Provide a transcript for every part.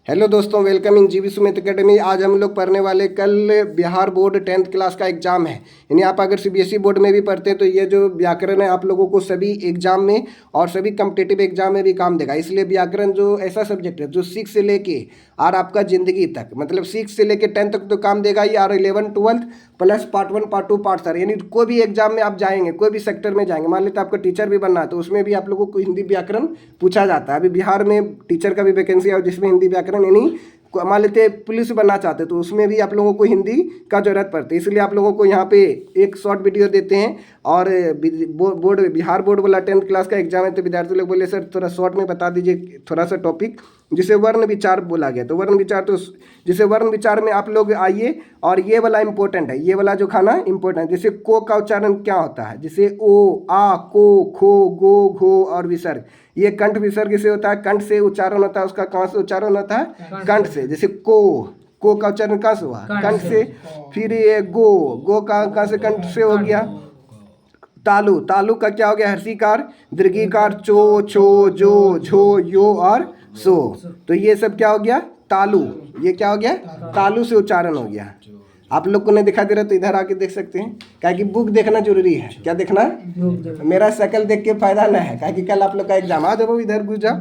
Hello दोस्तों, welcome in जीवी Sumit academy. आज हम लोग पढ़ने वाले कल बिहार बोर्ड 10th क्लास का एग्जाम है। यानी आप अगर सीबीएसई बोर्ड में भी पढ़ते हैं तो ये जो व्याकरण है आप लोगों को सभी एग्जाम में और सभी कम्पिटिटिव एग्जाम में भी काम देगा। इसलिए व्याकरण जो ऐसा सब्जेक्ट है जो 6 से लेके और आपका ज़िंदगी तक, मतलब 6 से लेके 10 तक तो काम देगा ही, और 11 12 प्लस पार्ट 1 पार्ट 2 पार्ट 3, यानी कोई भी एग्जाम में आप जाएंगे, कोई भी सेक्टर में जाएंगे, मान लेते आपको टीचर भी बनना है तो उसमें भी आप लोगों को हिंदी व्याकरण पूछा जाता है। अभी बिहार में टीचर का भी वैकेंसी है जिसमें हिंदी व्याकरण, यानी मान लेते पुलिस बनना चाहते तो उसमें भी आप लोगों को हिंदी का जरूरत पड़ती है। इसलिए आप लोगों को यहाँ पे एक शॉर्ट वीडियो देते हैं। और बिहार बोर्ड वाला 10th क्लास का एग्जाम है तो विद्यार्थी लोग बोले सर थोड़ा शॉर्ट में बता दीजिए थोड़ा सा टॉपिक, जिसे वर्ण विचार बोला गया। तो वर्ण विचार, तो जिसे वर्ण विचार में आप लोग आइए, और ये वाला इंपॉर्टेंट है, ये वाला जो खाना इंपॉर्टेंट है। जैसे को का उच्चारण क्या होता है, जैसे ओ, आ, को, खो, गो, घो और विसर्ग, ये कंठ विसर्ग से होता है। कंठ से उच्चारण होता है, उसका कहाँ से उच्चारण होता है? कंठ से। जैसे को का उच्चारण कहाँ से हुआ? कंठ से। फिर ये गो का कहाँ से? कंठ से हो गया। तालु का क्या हो गया? हर्षीकार, दीर्घीकार, चो, छो, जो, झो, यो और सो। तो ये सब क्या हो गया? तालु। ये क्या हो गया? तालु से उच्चारण हो गया। आप लोग को नहीं दिखा दे रहा तो इधर आके देख सकते हैं, क्या कि बुक देखना जरूरी है। क्या देखना? मेरा शक्ल देख के फायदा नहीं है, क्या कि कल आप लोग का एग्जाम। आ जाओ इधर घुस जाओ।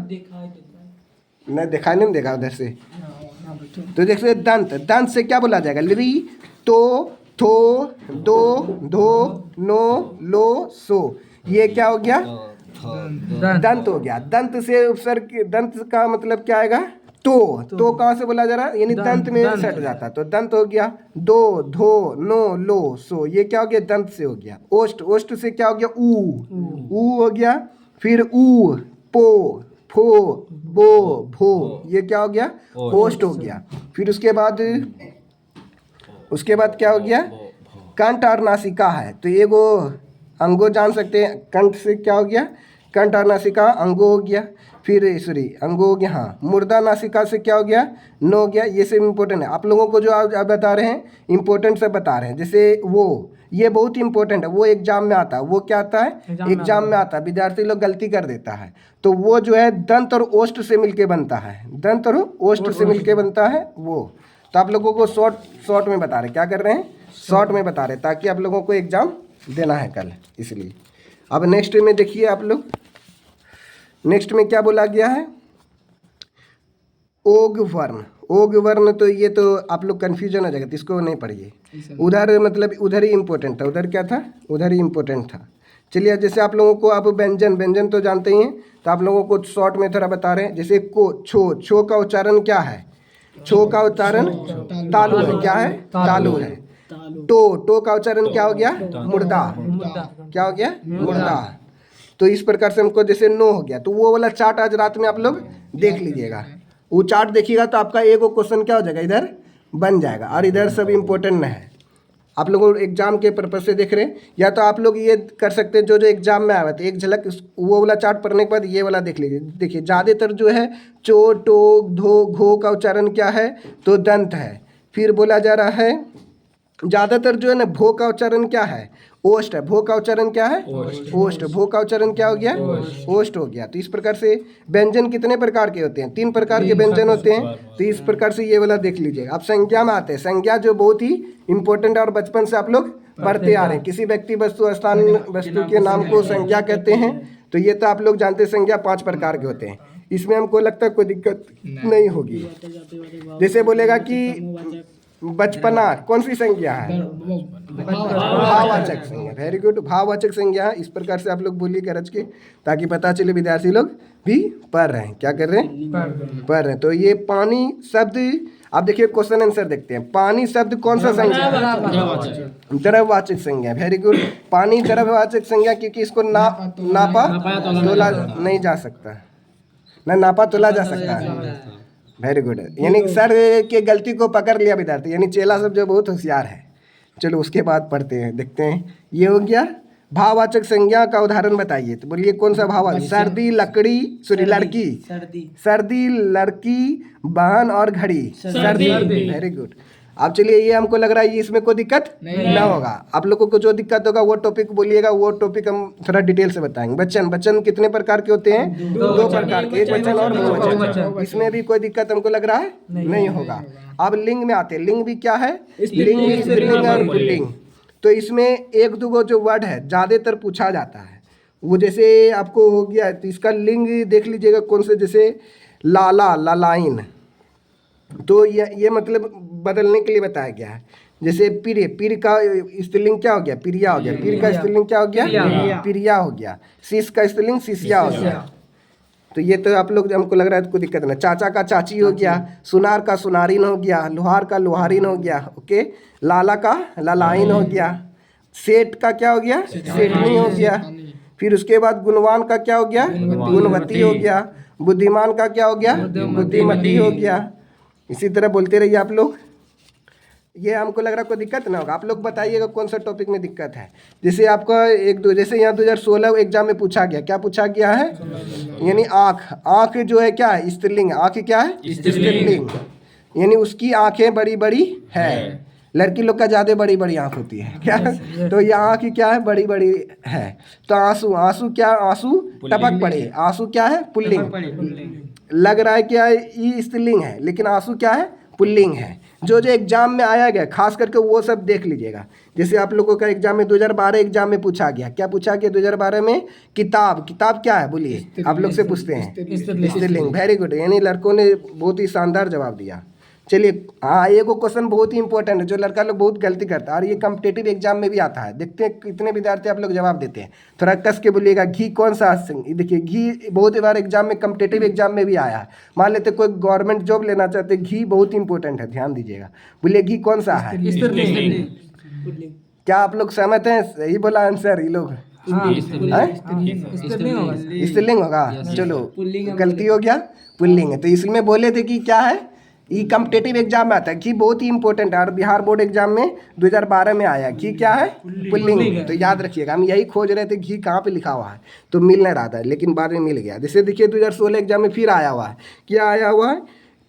नहीं दिखाई नहीं देगा उधर से। तो देखिए दंत से क्या बोला जाएगा? ली, तो, थो, दो, धो, नो, लो, सो। ये क्या हो गया? दंत हो गया। दंत से उपसर्ग, दंत का मतलब क्या आएगा? तो कहाँ से बोला जा रहा है? यानी दंत में सट जाता है तो दंत हो गया। दो, धो, नो, लो, सो, ये क्या हो गया? दंत से हो गया। ओष्ठ से क्या हो गया? ऊ हो गया। फिर ऊ, पो, फो, बो, भो, ये क्या हो गया? ओष्ठ हो गया। फिर उसके बाद क्या हो गया? कंठ और नासिका है तो ये वो अंगो जान सकते हैं। कंठ से क्या हो गया? कंठ और नासिका अंगो हो गया। फिर अंगो हो गया। हाँ, मुर्दा नासिका से क्या हो गया? नो हो गया। ये सब इंपॉर्टेंट है आप लोगों को, जो आप बता रहे हैं इंपॉर्टेंट से बता रहे हैं। जैसे ये बहुत इंपॉर्टेंट है, वो एग्जाम में आता है। वो क्या आता है? एग्जाम में आता है। विद्यार्थी लोग गलती कर देता है तो वो जो है दंत और ओष्ठ से मिलके बनता है। दंत और ओष्ठ से मिलके बनता है वो। तो आप लोगों को शॉर्ट में बता रहे, क्या कर रहे हैं? शॉर्ट में बता रहे, ताकि आप लोगों को एग्जाम देना है कल, इसलिए। अब नेक्स्ट में देखिए आप लोग, नेक्स्ट में क्या बोला गया है? ओग वर्ण। तो ये तो आप लोग कन्फ्यूजन हो जाएगा तो इसको नहीं पढ़िए। उधर मतलब उधर ही इंपॉर्टेंट था। उधर क्या था? उधर ही इंपॉर्टेंट था। चलिए, जैसे आप लोगों को आप व्यंजन तो जानते ही हैं, तो आप लोगों को शॉर्ट में थोड़ा बता रहे हैं। जैसे छो का उच्चारण क्या है? छो का उच्चारण तालु है। क्या है? तालु है। टो का उच्चारण क्या हो गया? मुर्दा। क्या हो गया? मुर्दा। तो इस प्रकार से हमको, जैसे नो हो गया, तो वो वाला चार्ट आज रात में आप लोग देख लीजिएगा। वो चार्ट देखिएगा तो आपका एक क्वेश्चन क्या हो जाएगा? इधर बन जाएगा। और इधर सब इम्पोर्टेंट नहीं है, आप लोगों एग्जाम के पर्पज से देख रहे हैं। या तो आप लोग ये कर सकते हैं, जो एग्जाम में आया था एक झलक वो वाला चार्ट पढ़ने के बाद ये वाला देख लीजिए। देखिए ज़्यादातर जो है चो, टो, धो, घो का उच्चारण क्या है? तो दंत है। फिर बोला जा रहा है ज़्यादातर जो है ना, भो का उच्चारण क्या है? ओष्ठ है। भो का उच्चारण क्या है? ओष्ठ। भो का उच्चारण क्या हो गया? ओष्ठ हो गया। तो इस प्रकार से व्यंजन कितने प्रकार के होते हैं? 3 प्रकार के व्यंजन होते हैं। तो इस प्रकार से ये वाला देख लीजिए। अब संज्ञा में आते हैं। संज्ञा जो बहुत ही इंपॉर्टेंट और बचपन से आप लोग पढ़ते आ रहे हैं। किसी व्यक्ति, वस्तु, स्थान, वस्तु के नाम को संज्ञा कहते हैं। तो ये तो आप लोग जानते हैं, संज्ञा 5 प्रकार के होते हैं। इसमें हमको लगता है कोई दिक्कत नहीं होगी। जैसे बोलेगा कि बचपना कौन सी संज्ञा है? भाववाचक संज्ञा। वेरी गुड, भाववाचक संज्ञा। इस प्रकार से आप लोग बोलिए गरज के, ताकि पता चले विद्यार्थी लोग भी पढ़ रहे हैं। क्या कर रहे हैं? पढ़ रहे हैं। तो ये पानी शब्द, आप देखिए क्वेश्चन आंसर देखते हैं। पानी शब्द कौन सा संज्ञा है? द्रववाचक संज्ञा। वेरी गुड, पानी द्रववाचक संज्ञा, क्योंकि इसको नापा तोला नहीं जा सकता, ना नापा तोला जा सकता है। वेरी गुड, यानी सर के गलती को पकड़ लिया विद्यार्थी, यानी चेला सब जो बहुत होशियार है। चलो उसके बाद पढ़ते हैं, देखते हैं। ये हो गया भाववाचक संज्ञा का उदाहरण बताइए। तो बोलिए कौन सा भाव? सर्दी, लकड़ी, लड़की, सर्दी, लड़की, बहन और घड़ी। सर्दी। Very good. अब चलिए ये हमको लग रहा है ये इसमें कोई दिक्कत नहीं होगा। आप लोगों को जो दिक्कत होगा वो टॉपिक बोलिएगा, वो टॉपिक हम थोड़ा डिटेल से बताएंगे। बच्चन कितने प्रकार के होते हैं? 2 प्रकार के, एक वचन और बहुवचन। इसमें भी कोई दिक्कत हमको लग रहा है नहीं होगा। अब लिंग में आते हैं। लिंग भी क्या है? लिंग भी स्त्रीलिंग और पुल्लिंग। तो इसमें 1-2 जो वर्ड है ज़्यादातर पूछा जाता है। वो जैसे आपको हो गया तो इसका लिंग देख लीजिएगा कौन से, जैसे लाला, लालाइन, तो ये मतलब बदलने के लिए बताया गया है। जैसे पीर का स्त्रीलिंग क्या हो गया? पिरिया हो गया। पीर का स्त्रीलिंग क्या हो गया? पिरिया हो गया। शीश का स्त्रीलिंग शिष्या हो गया। तो ये तो आप लोग, हमको लग रहा है कोई दिक्कत नहीं। चाचा का चाची हो गया। सुनार का सुनारिन हो गया। लोहार का लोहारिन हो गया। ओके। लाला का लालाइन हो गया। सेठ का क्या हो गया? सेठनी हो गया। फिर उसके बाद गुणवान का क्या हो गया? गुणवती हो गया। बुद्धिमान का क्या हो गया? बुद्धिमती हो गया। इसी तरह बोलते रहिए आप लोग। ये हमको लग रहा कोई दिक्कत ना होगा। आप लोग बताइएगा कौन सा टॉपिक में दिक्कत है। जैसे आपका जैसे यहाँ 2016 एग्जाम में पूछा गया, क्या पूछा गया है? यानी आँख जो है क्या है? स्त्रीलिंग। आँख क्या है? स्त्रीलिंग। यानी उसकी आँखें बड़ी बड़ी है। लड़की लोग का ज़्यादा बड़ी बड़ी आँख होती है क्या? तो ये आँख क्या है? बड़ी बड़ी है। तो आंसू क्या? आंसू टपक पड़े। आंसू क्या है? पुल्लिंग। लग रहा है क्या ये स्त्रीलिंग है, लेकिन आंसू क्या है? पुल्लिंग है। जो एग्जाम में आया गया खास करके वो सब देख लीजिएगा। जैसे आप लोगों का एग्जाम में 2012 एग्जाम में पूछा गया, क्या पूछा गया 2012 में? किताब क्या है? बोलिए, आप लोग से पूछते हैं। स्त्रीलिंग। Very good. यानी लड़कों ने बहुत ही शानदार जवाब दिया। चलिए, हाँ, ये को क्वेश्चन बहुत ही इंपॉर्टेंट है जो लड़का लोग बहुत गलती करता है, और ये कॉम्पिटेटिव एग्जाम में भी आता है। देखते हैं कितने विद्यार्थी आप लोग जवाब देते हैं। थोड़ा कस के बोलिएगा। घी कौन सा? देखिए, घी बहुत बार एग्जाम में, कॉम्पिटेटिव एग्जाम में भी आया है। मान लेते कोई गवर्नमेंट जॉब लेना चाहते, घी बहुत इंपॉर्टेंट है, ध्यान दीजिएगा। बोलिए, घी कौन सा है? क्या आप लोग सहमत हैं? सही बोला आंसर ये लोग? स्त्रीलिंग होगा। चलो, गलती हो गया, पुल्लिंग है। तो इसमें बोले थे कि क्या है, ये कॉम्पिटेटिव एग्जाम में आता है। घी बहुत ही इंपॉर्टेंट है, और बिहार बोर्ड एग्जाम में 2012 में आया। घी क्या है? पुल्लिंग। तो याद रखिएगा, हम यही खोज रहे थे घी कहाँ पे लिखा हुआ है, तो मिल नहीं रहा था, लेकिन बाद में मिल गया। जैसे देखिए 2016 एग्जाम में फिर आया हुआ है। क्या आया हुआ है?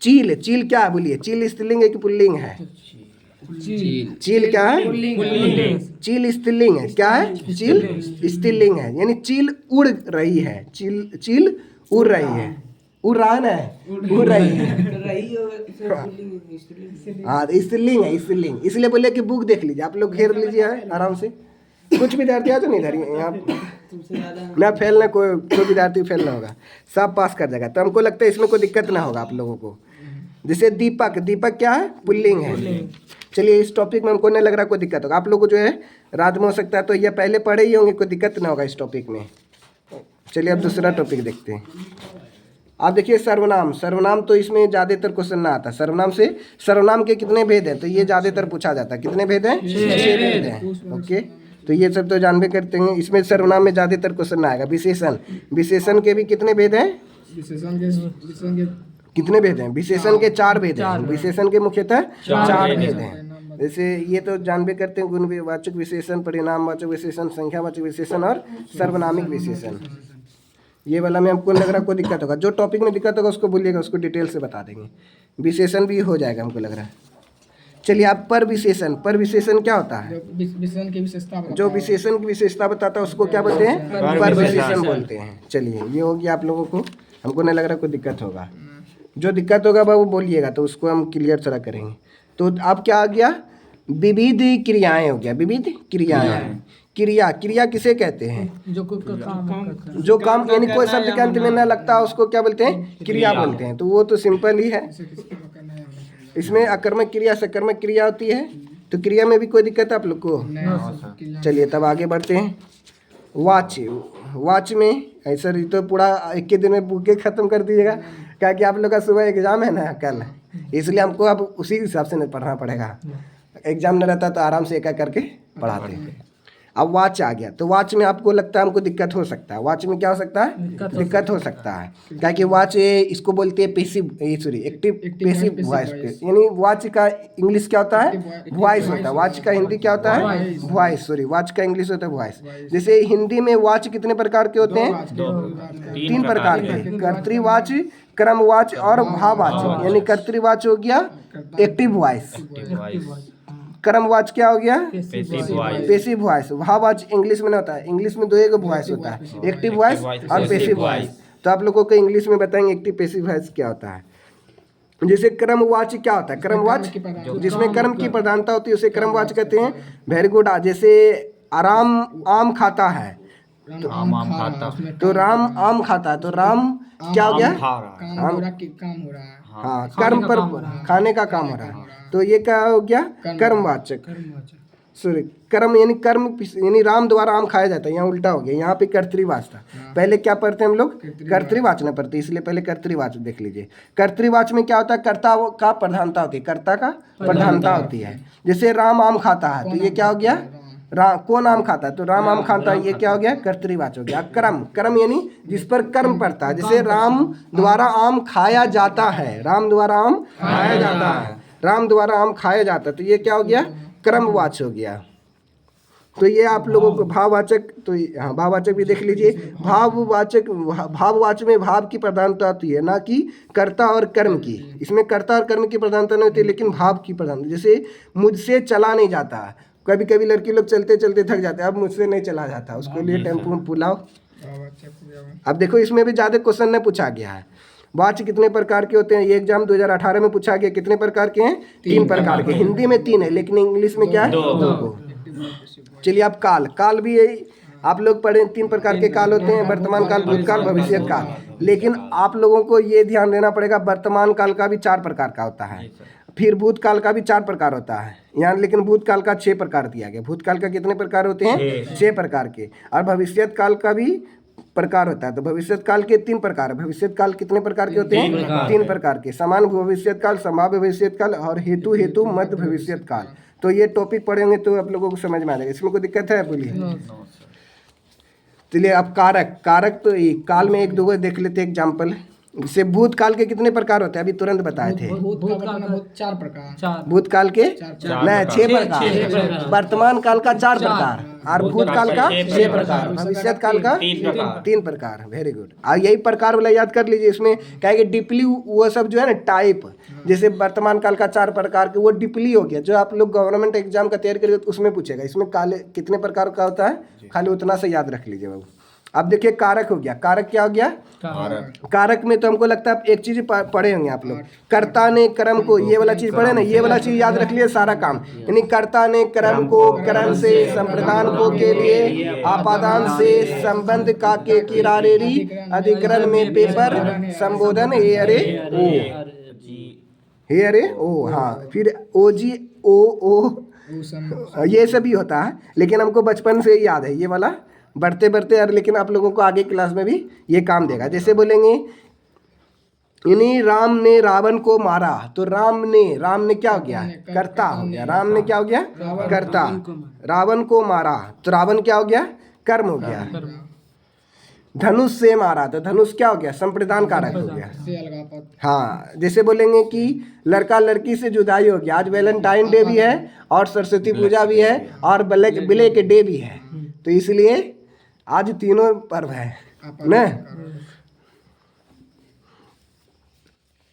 चील। चील क्या है? बोलिए, चील स्त्रीलिंग है कि पुल्लिंग है? चील क्या है? चील स्त्रीलिंग है। क्या है? चील स्त्रीलिंग है। यानी चील उड़ रही है। चील उड़ रही है। उड़ रहा है ना? उड़ रही है। हाँ, स्त्रीलिंग है, स्त्रीलिंग। इसलिए बोले कि बुक देख लीजिए, आप लोग घेर लीजिए आराम से। कुछ विद्यार्थी आ तो नहीं धरिए यहाँ ना, फेल ना, कोई विद्यार्थी फेल ना होगा, सब पास कर जाएगा। तो हमको लगता है इसमें कोई दिक्कत ना होगा आप लोगों को। जैसे दीपक क्या है? पुल्लिंग है। चलिए, इस टॉपिक में हमको नहीं लग रहा कोई दिक्कत होगा। आप लोगों को जो है रात में हो सकता है, तो ये पहले पढ़े ही होंगे, कोई दिक्कत ना होगा इस टॉपिक में। चलिए, अब दूसरा टॉपिक देखते हैं। आप देखिए, सर्वनाम तो इसमें ज़्यादातर क्वेश्चन ना आता। सर्वनाम के कितने भेद हैं, तो ये ज़्यादातर पूछा जाता है। कितने भेद हैं? 6 भेद हैं। ओके, तो ये सब तो जानबे करते हैं। इसमें सर्वनाम में ज़्यादातर क्वेश्चन ना आएगा। विशेषण के भी कितने भेद हैं? कितने भेद हैं? विशेषण के 4 भेद हैं। विशेषण के मुख्यतः 4 भेद हैं। जैसे ये तो जानबे करते हैं, गुणवाचक विशेषण, परिणामवाचक विशेषण, संख्यावाचक विशेषण और सर्वनामिक विशेषण। ये वाला में हमको लग रहा कोई दिक्कत होगा। जो टॉपिक में दिक्कत होगा उसको बोलिएगा, उसको डिटेल से बता देंगे। विशेषण भी हो जाएगा हमको लग रहा है। चलिए, आप पर विशेषण क्या होता है? जो विशेषण की विशेषता बताता है उसको क्या बोलते हैं? पर विशेषण बोलते हैं। चलिए, ये हो गया आप लोगों को। हमको नहीं लग रहा कोई दिक्कत होगा। जो दिक्कत होगा वो बोलिएगा, तो उसको हम क्लियर थोड़ा करेंगे। तो अब क्या आ गया? विविध क्रियाएं हो गया। विविध क्रियाएं। क्रिया किसे कहते हैं? जो काम यानी कोई शब्द के अंत में न लगता उसको क्या बोलते हैं? क्रिया बोलते हैं। तो वो तो सिंपल ही है। इसमें अकर्मक क्रिया, सकर्मक क्रिया होती है। तो क्रिया में भी कोई दिक्कत है आप लोग को? चलिए, तब आगे बढ़ते हैं। वाच में ऐसा तो पूरा एक के दिन में बुके खत्म कर दीजिएगा, क्या कि आप लोग का सुबह एग्जाम है ना कल, इसलिए हमको अब उसी हिसाब से पढ़ना पड़ेगा। एग्जाम न रहता तो आराम से एक करके पढ़ाते हैं। अब वाच आ गया, तो वाच में आपको लगता है हमको दिक्कत हो सकता है। वाच में क्या हो सकता है? दिक्कत हो सकता है, क्या कि वाच इसको बोलते हैं एक्टिव पैसिव वॉइस। यानी वाच का इंग्लिश क्या होता है? वॉइस होता है। वाच का हिंदी क्या होता है? वॉइस। वाच का इंग्लिश होता है वॉइस। जैसे हिंदी में वाच कितने प्रकार के होते हैं? 3 प्रकार के। कर्तृवाच, क्रमवाच और भाववाच। यानी कर्तृवाच हो गया एक्टिव वॉइस। वॉइस, कर्मवाच क्या हो गया? Passive voice, passive voice. भाववाच इंग्लिश में नहीं होता है, इंग्लिश में दो एक वॉइस होता है, एक्टिव वॉइस और पेसिव वॉइस। तो आप लोगों को इंग्लिश में बताएंगे एक्टिव पेसिव वॉइस क्या होता है। जैसे क्रमवाच क्या होता है? क्रमवाच जिसमें कर्म की प्रधानता होती है उसे क्रमवाच कहते हैं। Very good. जैसे आराम आम खाता है तो आम खाता, तो राम आम खाता है, तो राम क्या हो गया? खा रहा है, आम, काम हो रहा है। हाँ, कर्म पर खाने का काम हो रहा है, तो ये क्या हो गया? कर्मवाचक। सॉरी, कर्म यानी कर्म यानी राम द्वारा आम खाया जाता है, यहाँ उल्टा हो गया, यहाँ पे कर्तृवाच था। पहले क्या पढ़ते हैं हम लोग? कर्तृवाच न पढ़ते, इसलिए पहले कर्तृवाच देख लीजिए। कर्तृवाच में क्या होता है? कर्ता का प्रधानता होती है, कर्ता का प्रधानता होती है। जैसे राम आम खाता है, तो ये क्या हो गया? कौन आम खाता है? तो राम आम खाता है, ये क्या हो गया? कर्तृवाच हो गया। कर्म, कर्म यानी जिस पर कर्म पड़ता है, जैसे राम द्वारा आम खाया जाता है, राम द्वारा आम खाया जाता है, राम द्वारा आम खाया जाता है, तो ये क्या हो गया? कर्मवाच हो गया। तो ये आप लोगों को भाववाचक, तो हाँ भाववाचक भी देख लीजिए। भाववाचक, भाववाचक में भाव की प्रधानता होती है, ना कि कर्ता और कर्म की। इसमें कर्ता और कर्म की प्रधानता नहीं होती, लेकिन भाव की प्रधानता। जैसे मुझसे चला नहीं जाता, कभी कभी लड़की लोग चलते चलते थक जाते हैं, अब मुझसे नहीं चला जाता, उसके लिए टेम्पो में पुलाओ। अब देखो इसमें भी ज़्यादा क्वेश्चन नहीं पूछा गया है। वाच्य कितने प्रकार के होते हैं? ये एग्जाम 2018 में पूछा गया। कितने प्रकार के हैं? 3 प्रकार के। हिंदी में 3 है, लेकिन इंग्लिश में क्या है? 2। चलिए अब काल, काल भी यही आप लोग पढ़े, 3 प्रकार के काल होते हैं, वर्तमान काल, भूतकाल, भविष्य काल। लेकिन आप लोगों को ये ध्यान देना पड़ेगा, वर्तमान काल का भी 4 प्रकार का होता है, फिर भूतकाल का भी 4 प्रकार होता है यहाँ, लेकिन भूतकाल का 6 प्रकार दिया गया। भूतकाल का कितने प्रकार होते हैं? 6 प्रकार के। और भविष्यत काल का भी प्रकार होता है, तो भविष्यत काल के 3 प्रकार है। भविष्यत काल कितने प्रकार के होते हैं? 3 प्रकार के। समान भविष्यत काल, संभाव्य भविष्यत काल और हेतु मध्य भविष्यत काल। तो ये टॉपिक पढ़ेंगे तो आप लोगों को समझ में आ जाएगा। इसमें कोई दिक्कत है? बोलिए। चलिए अब कारक, कारक तो ये काल में 1-2 देख लेते हैं एग्जाम्पल। जैसे भूतकाल के कितने प्रकार होते हैं? अभी तुरंत बताए थे। भूतकाल का 4 प्रकार। भूतकाल के नहीं 6 प्रकार। वर्तमान काल का 4 प्रकार और भूतकाल का 6 प्रकार। भविष्यत काल का 3 प्रकार। Very good. और यही प्रकार वाला याद कर लीजिए। इसमें क्या है कि डीपली वो सब जो है ना टाइप, जैसे वर्तमान काल का 4 प्रकार के, वो डीपली हो गया। जो आप लोग गवर्नमेंट एग्जाम का तैयारी करेंगे तो उसमें पूछेगा। इसमें काले कितने प्रकार का होता है, खाली उतना से याद रख लीजिए बाबू। अब देखिए कारक हो गया। कारक क्या हो गया? कारक में तो हमको लगता है एक चीज पढ़े होंगे आप लोग, कर्ता ने कर्म को, ये वाला चीज पढ़े ना, ये वाला चीज याद रख लिए सारा काम। यानी कर्ता ने कर्म को कर्म से संप्रदान को के लिए आपादान से संबंध का के किरारेरी अधिकरण में पेपर संबोधन हे अरे ओ, हे अरे ओ, हाँ, फिर ओ जी ओ ये सभी होता है। लेकिन हमको बचपन से ही याद है ये वाला, बढ़ते बढ़ते यार, लेकिन आप लोगों को आगे क्लास में भी ये काम देगा। जैसे बोलेंगे यानी राम ने रावण को मारा, तो राम ने क्या हो गया? कर्ता हो गया। राम ने क्या हो गया? कर्ता। रावण को मारा, तो रावण क्या हो गया? कर्म हो गया। धनुष से मारा, तो धनुष क्या हो गया? संप्रदान कारक हो गया। हाँ, जैसे बोलेंगे कि लड़का लड़की से जुदाई हो गया। आज वैलेंटाइन डे भी है और सरस्वती पूजा भी है और ब्लैक डे भी है, तो इसलिए आज तीनों पर्व है ना।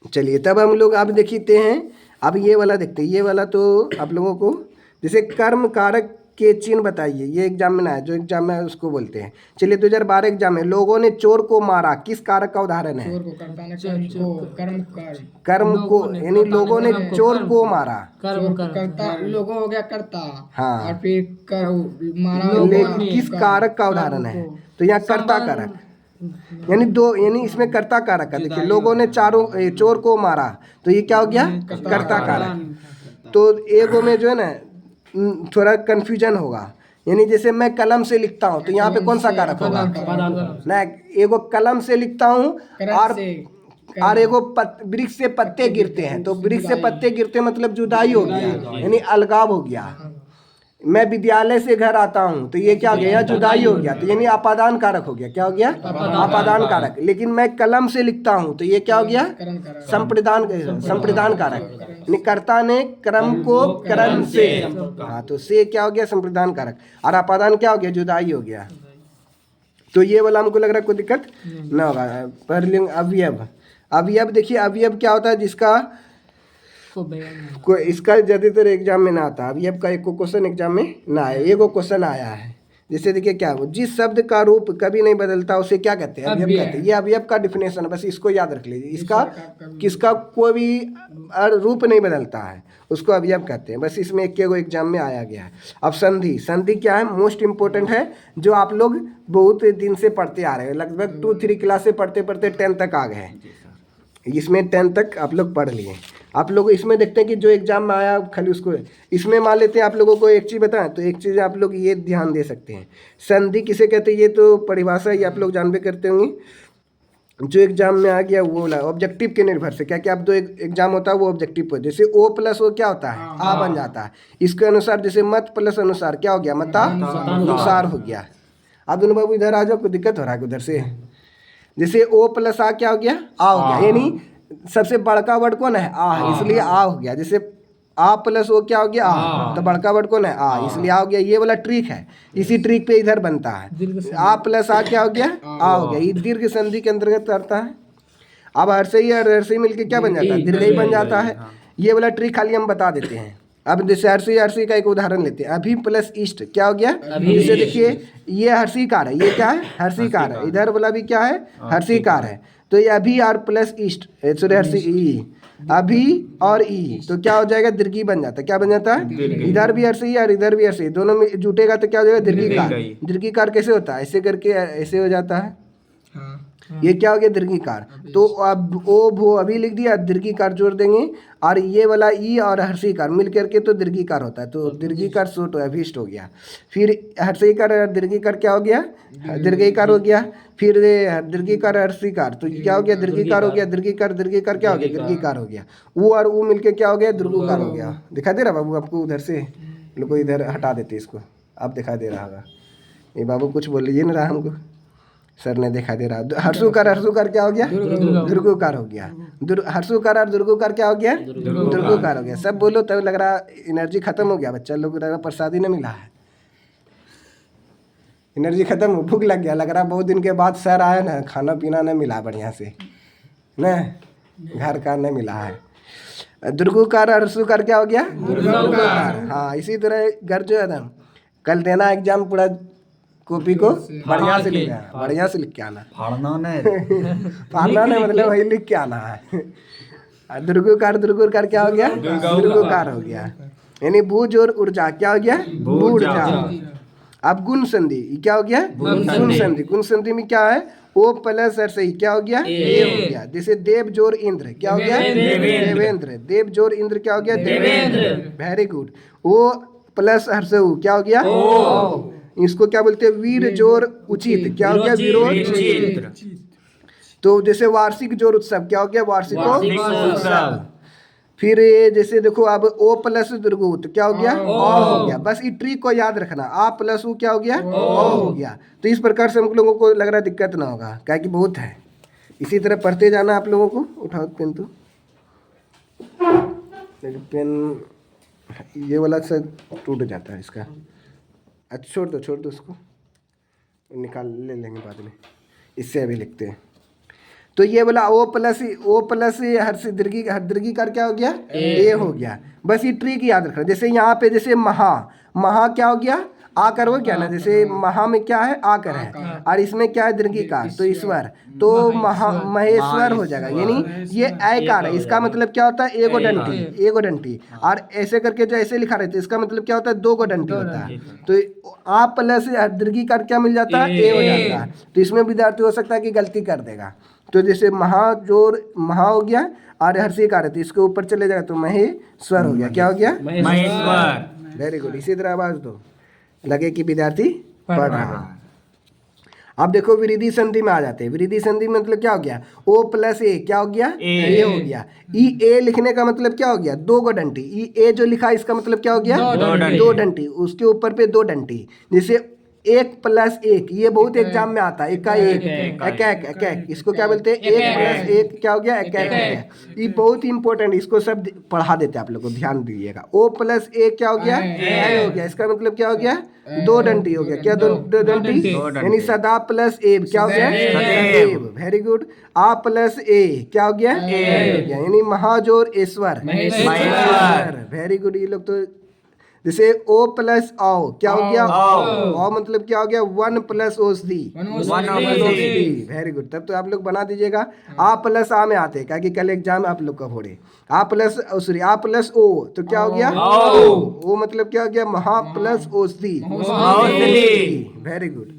चलिए तब हम लोग अब देखते हैं। अब ये वाला देखते हैं। ये वाला तो आप लोगों को जैसे कर्म कारक के चिन्ह बताइए। ये एग्जाम में ना है, जो एग्जाम में है उसको बोलते हैं। चलिए 2012 एग्जाम में लोगों ने चोर को मारा, किस कारक का उदाहरण है? चोर को, कर्ता ने कर्म कर्म को, यानी लोगों ने चोर को मारा। कर्ता लोगों हो गया कर्ता। हाँ, और फिर मारा किस कारक का उदाहरण है? तो यहाँ कर्ता कारक, यानी दो, यानी इसमें कर्ता कारक का देखिए। लोगों ने चोर को मारा, तो ये क्या हो गया? कर्ता कारक। तो एगो में जो है ना थोड़ा कंफ्यूजन होगा। यानी जैसे मैं कलम से लिखता हूँ, तो यहाँ पे कौन सा कारक होगा? ना, एगो कलम से लिखता हूँ और एगो वृक्ष से पत्ते गिरते हैं, तो वृक्ष से पत्ते गिरते मतलब जुदाई हो गया, यानी अलगाव हो गया। मैं विद्यालय से घर आता हूँ, तो ये क्या हो गया? जुदाई हो गया, तो यानी आपादान कारक हो गया। क्या हो गया? आपादान कारक। लेकिन मैं कलम से लिखता हूँ, तो ये क्या हो गया? संप्रदान कारक। यानी कर्ता ने कर्म को कर्म से, हाँ, तो से क्या हो गया? संप्रदान कारक। और आपादान क्या हो गया? जुदाई हो गया। तो ये वाला हमको लग रहा है कोई दिक्कत ना होगा। पर अवयव, अवयव देखिए, अवयव क्या होता है? जिसका कोई इसका ज्यादातर एग्जाम में ना आता, अभी आपका एक क्वेश्चन एग्जाम में ना आया, एगो क्वेश्चन आया है। जैसे देखिए क्या हो, जिस शब्द का रूप कभी नहीं बदलता उसे क्या कहते हैं? अवयव कहते हैं। ये अवयव का डिफिनेशन है, बस इसको याद रख लीजिए। इसका किसका कोई भी रूप नहीं बदलता है उसको अवयव कहते हैं। बस इसमें एक एगो एग्जाम में आया गया है। अब संधि, संधि क्या है? मोस्ट इंपॉर्टेंट है, जो आप लोग बहुत दिन से पढ़ते आ रहे हैं, लगभग 2-3 क्लास से पढ़ते पढ़ते 10 तक आ गए हैं। इसमें 10 तक आप लोग पढ़ लिए। आप लोग इसमें देखते हैं कि जो एग्जाम में आया खाली उसको, इसमें मान लेते हैं आप लोगों को एक चीज़ बताएं तो एक चीज़ आप लोग ये ध्यान दे सकते हैं, संधि किसे कहते हैं? ये तो परिभाषा ये आप लोग जानबे करते होंगे। जो एग्जाम में आ गया वो ऑब्जेक्टिव के निर्भर से, क्या क्या अब दो एग्जाम होता है वो ऑब्जेक्टिव पर, जैसे ओ प्लस ओ क्या होता है? आ बन जाता है। इसके अनुसार जैसे मत प्लस अनुसार क्या हो गया? मता अनुसार हो गया। अब दोनों बाबू इधर आ जाओ, कोई दिक्कत हो रहा है उधर से। जैसे ओ प्लस आ क्या हो गया? आ हो गया, यानी सबसे बड़का वर्ड कौन है? आ है, इसलिए आ हो गया। जैसे आ प्लस ओ क्या हो गया? आ, तो बड़का वर्ड कौन है? आ, इसलिए आ हो गया। ये वाला ट्रिक है, इसी ट्रिक पे इधर बनता है। आ प्लस आ क्या हो गया? आ हो गया। ये दीर्घ संधि के अंतर्गत आता है। अब हर्षई और हर्षई मिलके क्या बन जाता है? दीर्घई बन जाता है। ये वाला ट्रिक खाली हम बता देते हैं। अब जैसे हर्षई हर्षई का एक उदाहरण लेते हैं, अभी प्लस इष्ट क्या हो गया? जैसे देखिए ये हर्षिकार है, ये क्या है? हर्षिकार है। इधर वाला भी क्या है? हर्षिकार है। तो ये अभी और प्लस इष्ट, सॉरी हर्षि ई, अभी और ई, तो क्या हो जाएगा? दीर्घी बन जाता है। क्या बन जाता है? इधर भी हर्षि और इधर भी हर्षि, दोनों में जुटेगा तो क्या हो जाएगा? दीर्घिकार। दीर्घिकार कैसे होता है? ऐसे करके ऐसे हो जाता है। ये क्या हो गया? दीर्घिकार। तो अब ओ भो अभी लिख दिया, दीर्घिकार जोड़ देंगे, और ये वाला ई और हर्षिकार मिल करके तो दीर्घिकार होता है। तो दीर्घिकार शोट अभिष्ट हो गया। फिर हर्षिकार और दीर्घिकार क्या हो गया? दीर्घिकार हो गया। फिर दीर्घिकार हर्षिकार, तो क्या हो गया? दीर्घिकार हो गया। दीर्घिकार दीर्घिकार क्या हो गया? दीर्घिकार हो गया। ऊ और ऊ मिलके क्या हो गया? दीर्घिकार हो गया। दिखा दे रहा बाबू आपको? उधर से लोग इधर हटा देते इसको, अब दिखा दे रहा होगा। ये बाबू कुछ बोल लीजिए ना, रहा हमको सर ने दिखा दे रहा। हर्षुकार क्या हो गया? दुर्गुकार हो गया। हर्षुकार और दुर्गुकार क्या हो गया? दुर्गुकार हो गया। सब बोलो, तब लग रहा एनर्जी खत्म हो गया बच्चा लोग, लग रहा प्रसादी नहीं मिला है, एनर्जी खत्म हो, भूख लग गया लग रहा। बहुत दिन के बाद सर आए ना, खाना पीना नहीं मिला बढ़िया से न, घर का नहीं मिला है। दुर्गुकार और हर्षुकार क्या हो गया? दुर्गुकार। हाँ, इसी तरह घर जो है ना, कल देना एग्जाम पूरा कॉपी को बढ़िया से लिखना है, बढ़िया से लिख के आना। फाड़ना नहीं मतलब वही लिख के आना है। दुर्गुकार क्या हो गया? दुर्गुकार हो गया। यानी भूज और ऊर्जा क्या हो गया? भू ऊर्जा। अब गुण संधि क्या हो गया? गुण संधि। गुण संधि में क्या है? ओ प्लस हर्षई क्या हो गया? ए हो गया। जैसे देव जोर इंद्र क्या हो गया? देवेंद्र। देव जोर इंद्र क्या हो गया? देवेंद्र। Very good. ओ प्लस हर्षऊ क्या हो गया? ओ। इसको क्या बोलते हैं? वीर जोर उचित क्या हो गया? वीरोचित। तो जैसे वार्षिक जोर उत्सव क्या हो गया? वार्षिकोत्सव। फिर जैसे देखो अब ओ प्लस दुर्गुत क्या हो गया? ओ हो गया। बस इस ट्रिक को याद रखना, आ प्लस ऊ क्या हो गया? ओ हो गया। तो इस प्रकार से हम लोगों को लग रहा दिक्कत ना होगा, क्या कि बहुत है। इसी तरह पढ़ते जाना आप लोगों को। उठाओ पेन, तो पेन ये वाला से टूट जाता है इसका। अच्छा छोड़ दो उसको, निकाल ले लेंगे बाद में, इससे अभी लिखते हैं। तो ये बोला ओ प्लस हर्ष दीर्घिकार क्या हो गया? ए हो गया। बस ये ट्रिक याद रखना। जैसे यहाँ पे जैसे महा क्या हो गया? आकर हो गया ना, जैसे महा में क्या है? आकर है, और इसमें क्या है? दीर्घिकार, तो ईश्वर, तो महेश्वर हो जाएगा। यानी ये ऐकार है, इसका मतलब क्या होता है? एगो डंटी। और ऐसे करके जो ऐसे लिखा रहता है, इसका मतलब क्या होता है? दो गो डंटी होता है। तो आ प्लस दीर्घिकार क्या मिल जाता है? ए हो जाता है। तो इसमें विद्यार्थी हो सकता है कि गलती कर देगा। तो जैसे महा हो गया और हर्षिकार है, तो इसके ऊपर चले जाएगा तो महेश्वर हो गया। क्या हो गया? महेश्वर। Very good. इसी तरह आवाज दो, लगे कि विद्यार्थी पढ़ रहा है। अब देखो विरिधि संधि में आ जाते हैं। विरिधि संधि में मतलब क्या हो गया? ओ प्लस ए क्या हो गया? ए हो गया। ई ए लिखने का मतलब क्या हो गया? दो गो डंटी। ई ए जो लिखा इसका मतलब क्या हो गया? दो डंटी। उसके ऊपर पे दो डंटी। जैसे एक प्लस एक, ये बहुत एग्जाम में आता है, एका एक, एक एक एक, इसको क्या बोलते हैं, एक प्लस एक क्या हो गया, एक एक हो गया। ये बहुत इंपॉर्टेंट, इसको सब पढ़ा देते हैं आप लोग को, ध्यान दीजिएगा। ओ प्लस ए क्या हो गया, ए हो गया, इसका मतलब क्या हो गया, दो डंडी हो गया, क्या दो डंडी, यानी सदा प्लस एब क्या हो गया, सदैव, वेरी गुड। आ प्लस ए क्या हो गया, ए हो गया, यानी महाजोर ईश्वर, वेरी गुड। ये लोग तो जैसे ओ प्लस आओ क्या हो गया, आओ मतलब क्या हो गया, वन प्लस औषधि, वेरी गुड। तब तो आप लोग बना दीजिएगा। आ प्लस आ में आते हैं, क्या कि कल एग्जाम आप लोग का हो रहे। आ प्लस सॉरी आ प्लस ओ तो क्या हो गया, ओ मतलब क्या हो गया, महा प्लस औषधि, वेरी गुड।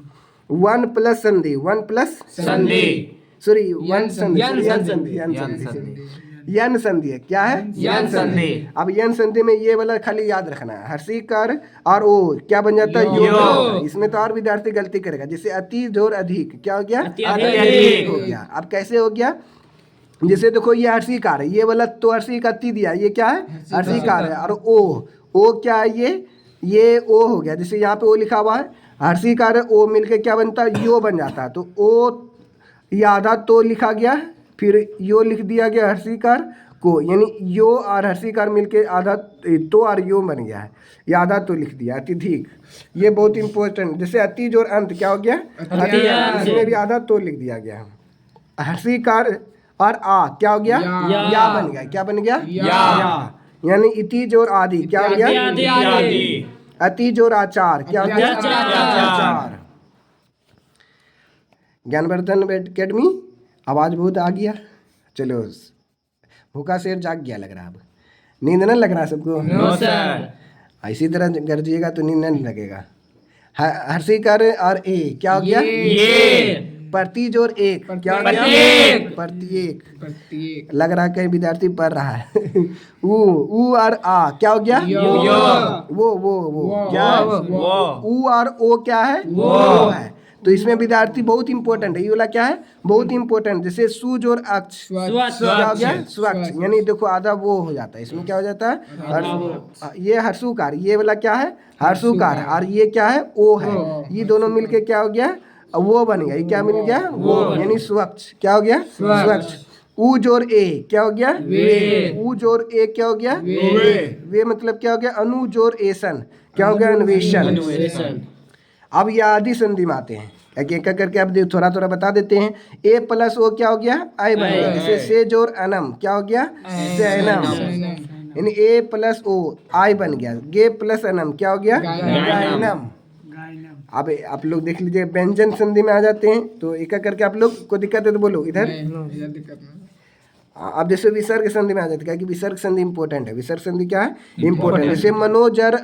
वन प्लस संधि, वन प्लस संधि, सॉरी वन संधि, यन संधि है, क्या है, यन संधि। अब यन संधि में ये वाला खाली याद रखना है, हर्षिकार और ओ क्या बन जाता है, यो। इसमें तो और विद्यार्थी गलती करेगा, जैसे अति जोर अधिक क्या हो गया, अधिक हो गया। अब कैसे हो गया, जैसे देखो ये हर्षिकार है, ये वाला तो हर्षिक अति दिया, ये क्या है, हर्षिकार है। और ओ क्या है, ये ओ हो गया, जैसे यहाँ पे ओ लिखा हुआ है, हर्षिकार है, ओ मिलके क्या बनता है, यो बन जाता है। तो ओ ये आधा तो लिखा गया, फिर यो लिख दिया गया हर्षिकार को, यानी यो और हर्षिकार मिलके आधा तो और यो बन गया है, ये आधा तो लिख दिया, अत्यधिक। ये बहुत इंपॉर्टेंट, जैसे अति जोर अंत क्या हो गया, इसमें भी आधा तो लिख दिया गया। हर्षिकार और आ क्या हो गया, या बन गया, क्या बन गया, या। यानी इति जोर आदि क्या हो गया, अति जोर आचार क्या हो गया, आचार। ज्ञानवर्धन एकेडमी, आवाज बहुत आ गया, चलो भूखा शेर जाग गया लग रहा है, अब नींद न लग रहा सबको, नो सर। इसी तरह गरजिएगा तो नींद नहीं लगेगा। हर्षिकार और ए क्या हो गया, ये प्रति जोर एक क्या हो गया, प्रत्येक। लग रहा है कहीं विद्यार्थी पढ़ रहा है। ऊ और आ क्या हो गया, वो क्या, ऊ और ओ क्या है, वो है। तो इसमें विद्यार्थी बहुत इंपॉर्टेंट है, ये वाला क्या है, बहुत इंपॉर्टेंट। जैसे सूज और अक्ष क्या हो गया, स्वच्छ, यानी देखो आधा वो हो जाता है, इसमें क्या हो जाता है, ये हर्षुकार, ये वाला क्या है, हर्षुकार, और ये क्या है, ओ है, ये दोनों मिलके क्या हो गया, वो बन गया, ये क्या मिल गया, वो, यानी स्वच्छ क्या हो गया, स्वच्छ। ऊ जोर ए क्या हो गया, वे, ऊ जोर ए क्या हो गया, वे मतलब क्या हो गया, अनु जोर एसन क्या हो गया, अन्वेषण। अब ये आदि संधि में आते हैं, एक एक करके अब थोड़ा थोड़ा बता देते हैं। ए प्लस ओ क्या हो गया, आई बन गया, जैसे से जोर अनम क्या हो गया, सैनम, यानी ए प्लस ओ आई बन गया। गे प्लस अनम क्या हो गया, गायनम। अब आप लोग देख लीजिए, व्यंजन संधि में आ जाते हैं, तो एक एक करके आप लोग को दिक्कत है तो बोलो इधर। अब जैसे विसर्ग संधि में आ जाते हैं, कि विसर्ग संधि इंपॉर्टेंट है। विसर्ग संधि क्या है, इंपॉर्टेंट। जैसे मनोजर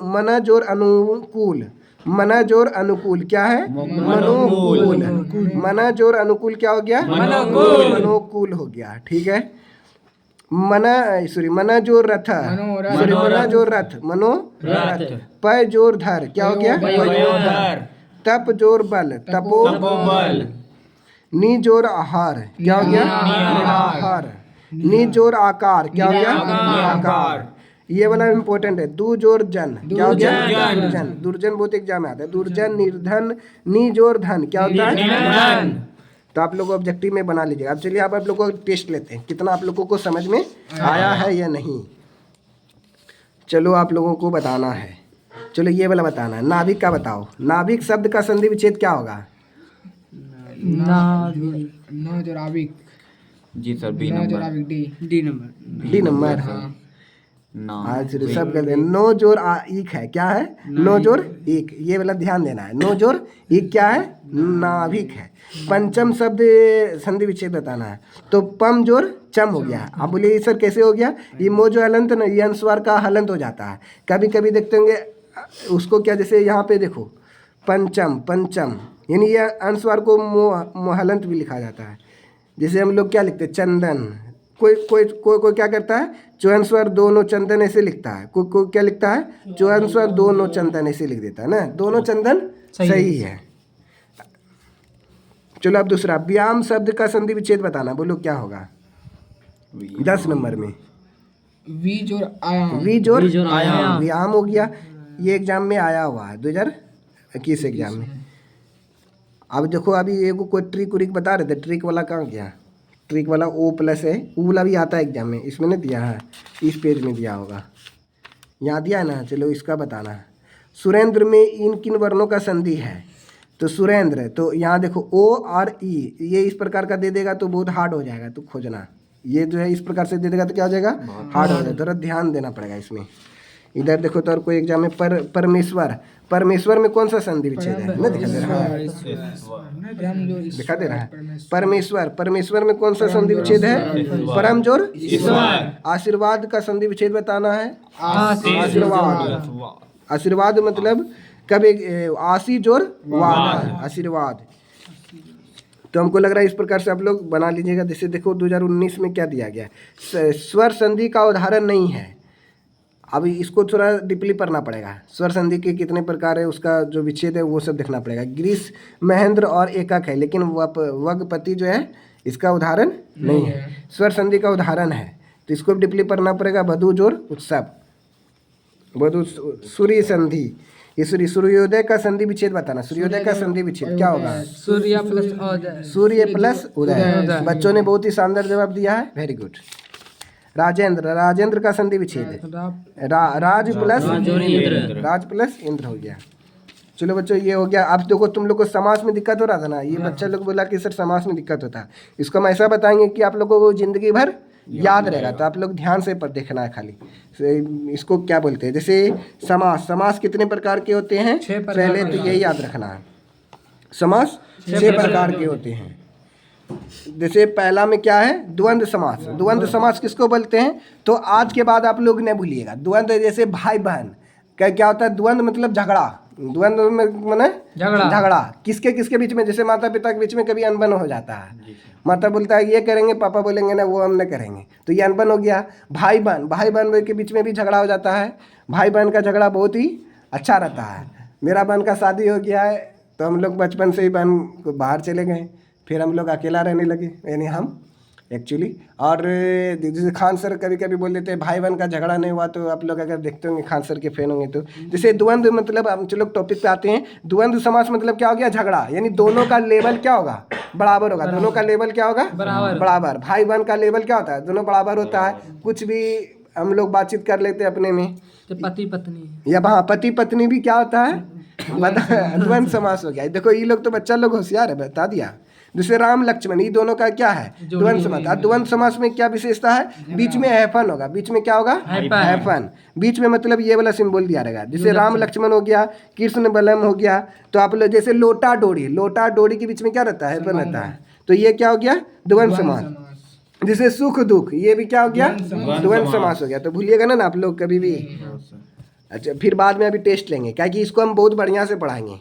मनोजोर अनुकूल, मनोजोर अनुकूल क्या है, मनोकूल, मनोजोर अनुकूल क्या हो गया, मनोकूल हो गया, ठीक है। मनोजोर रथ, मनोजोर रथ, मनोरथ। पय जोर धर क्या हो गया, तप जोर बल, तपोबल। नी जोर आहार क्या हो गया, आहार। नी जोर आकार क्या हो गया, आकार। ये वाला इंपॉर्टेंट है। दू जोर जन क्या हो गया, दुर्जन। दुर्जन बहुत एग्जाम में आता है, दुर्जन। निर्धन, नी जोर धन क्या होता है, धन। तो आप लोग ऑब्जेक्टिव में बना लीजिएगा। अब चलिए आप लोग को टेस्ट लेते हैं, कितना आप लोगों को समझ में आया है या नहीं। चलो आप लोगों को बताना है, चलो ये वाला बताना है। नाभिक का बताओ, नाभिक शब्द का संधि विच्छेद क्या होगा, नाभिक, जी sir, B number, D number. आज सब कहते हैं। नो जोर एक है, क्या है, नो जोर एक, ये वाला ध्यान देना है। नो जोर एक क्या है, नाभिक है। पंचम शब्द संधि विच्छेद बताना है, तो पम जोर चम हो गया। आप बोलिए सर कैसे हो गया, ये मो जो हलंत ना, ये अनुस्वार का हलंत हो जाता है। कभी कभी देखते होंगे उसको, क्या जैसे यहाँ पे देखो पंचम, पंचम, यानी ये अनुस्वार को मो हलंत भी लिखा जाता है। जैसे हम लोग क्या लिखते हैं, चंदन। कोई कोई कोई कोई क्या करता है, चौहन स्वर दोनों चंदन ऐसे लिखता है। कोई कोई क्या लिखता है, चौहन स्वर दोनों चंदन ऐसे लिख देता है ना, दोनों चंदन सही है। चलो अब दूसरा, व्यायाम शब्द का संधि विच्छेद बताना, बोलो क्या होगा 10 नंबर में। वी जोर आयाम, वी जोर आयाम, व्यायाम हो गया। ये एग्जाम में आया हुआ है, 2000 किस एग्जाम में। अब देखो अभी एगो कोई ट्रिक उरिक बता रहे थे, ट्रिक वाला कहाँ गया? ट्रिक वाला O+ है, वो वाला भी आता है एग्जाम में, इसमें नहीं दिया है, इस पेज में दिया होगा, यहाँ दिया है ना। चलो इसका बताना है। सुरेंद्र में इन किन वर्णों का संधि है? तो सुरेंद्र, तो यहाँ देखो O और E, ये इस प्रकार का दे देगा तो बहुत हार्ड हो जाएगा, तो खोजना। ये जो है इस प्रकार से दे देगा तो क्या हो जाएगा? हार्ड हो जाएगा, थोड़ा ध्यान देना पड़ेगा इसमें। इधर देखो तो और कोई एग्जाम में परमेश्वर, परमेश्वर में कौन सा संधि विच्छेद है? ना दिखा दे रहा है, दिखा दे रहा है। परमेश्वर, परमेश्वर में कौन सा संधि विच्छेद है? परम जोर ईश्वर। आशीर्वाद का संधि विच्छेद बताना है। आशीर्वाद, आशीर्वाद मतलब कभी आशी जोर वाद, आशीर्वाद। तो हमको लग रहा है इस प्रकार से आप लोग बना लीजिएगा। जैसे देखो 2019 में क्या दिया गया, स्वर संधि का उदाहरण नहीं है। अभी इसको थोड़ा डीपली पढ़ना पड़ेगा। स्वर संधि के कितने प्रकार है, उसका जो विच्छेद है वो सब देखना पड़ेगा। ग्रीस, महेंद्र और एकक है, लेकिन वगपति जो है इसका उदाहरण नहीं है, स्वर संधि का उदाहरण है, तो इसको भी डीपली पढ़ना पड़ेगा। वधु जोर उत्सव, वधु, सूर्य संधि, ये सूर्योदय का संधि विच्छेद बताना। सूर्योदय का संधि विच्छेद क्या होगा? सूर्य प्लस उदय, सूर्य प्लस उदय। बच्चों ने बहुत ही शानदार जवाब दिया है, वेरी गुड। राजेंद्र, राजेंद्र का संधि विच्छेद राज प्लस इंद्र हो गया। चलो बच्चों ये हो गया। अब देखो तुम लोग को समास में दिक्कत हो रहा था ना, ये बच्चा लोग बोला कि सर समास में दिक्कत होता है। इसको हम ऐसा बताएंगे कि आप लोगों को जिंदगी भर याद रहेगा, तो आप लोग ध्यान से पर देखना है खाली। इसको क्या बोलते हैं? जैसे समास, समास कितने प्रकार के होते हैं? पहले तो यही याद रखना है, समास 6 प्रकार के होते हैं। जैसे पहला में क्या है? द्वंद्व समास। द्वंद्व समास किसको बोलते हैं? तो आज के बाद आप लोग नहीं भूलिएगा। द्वंद्व जैसे भाई बहन का क्या होता है? द्वंद्व मतलब झगड़ा, द्वंद्व में माने झगड़ा किसके किसके बीच में? जैसे माता पिता के बीच में कभी अनबन हो जाता है, माता बोलता है ये करेंगे, पापा बोलेंगे ना वो हम न करेंगे, तो ये अनबन हो गया। भाई बहन के बीच में भी झगड़ा हो जाता है। भाई बहन का झगड़ा बहुत ही अच्छा रहता है। मेरा बहन का शादी हो गया है, तो हम लोग बचपन से ही बहन को बाहर चले गए, फिर हम लोग अकेला रहने लगे, यानी हम एक्चुअली। और जैसे खान सर कभी कभी बोल देते हैं भाई बहन का झगड़ा नहीं हुआ, तो आप लोग अगर देखते होंगे खान सर के फैन होंगे तो। जैसे द्वंद्व मतलब, हम चलो टॉपिक पे आते हैं। द्वंद्व समास मतलब क्या हो गया? झगड़ा, यानी दोनों का लेवल क्या होगा? बराबर होगा। दोनों का लेवल क्या होगा? बराबर। भाई बहन का लेवल क्या होता है? दोनों बराबर होता है। कुछ भी हम लोग बातचीत कर लेते हैं अपने में, पति पत्नी, या वहाँ पति पत्नी भी क्या होता है? द्वंद्व समास हो गया। देखो ये लोग तो बच्चा लोग होशियार है, बता दिया। जैसे राम लक्ष्मण, ये दोनों का क्या है? द्वंद्व समास। और द्वंद्व समास में क्या विशेषता है? बीच में हैफन होगा। बीच में क्या होगा? हैफन। बीच में मतलब ये वाला सिंबल दिया रहेगा। जैसे राम लक्ष्मण हो गया, कृष्ण बलम हो गया, तो आप लोग जैसे लोटा डोरी, लोटा डोरी के बीच में क्या रहता है? हैफन रहता है, तो ये क्या हो गया? द्वंद्व समास। जैसे सुख दुख, ये भी क्या हो गया? द्वंद्व समास हो गया। तो भूलिएगा ना आप लोग कभी भी। अच्छा, फिर बाद में अभी टेस्ट लेंगे, क्या कि इसको हम बहुत बढ़िया से पढ़ाएंगे।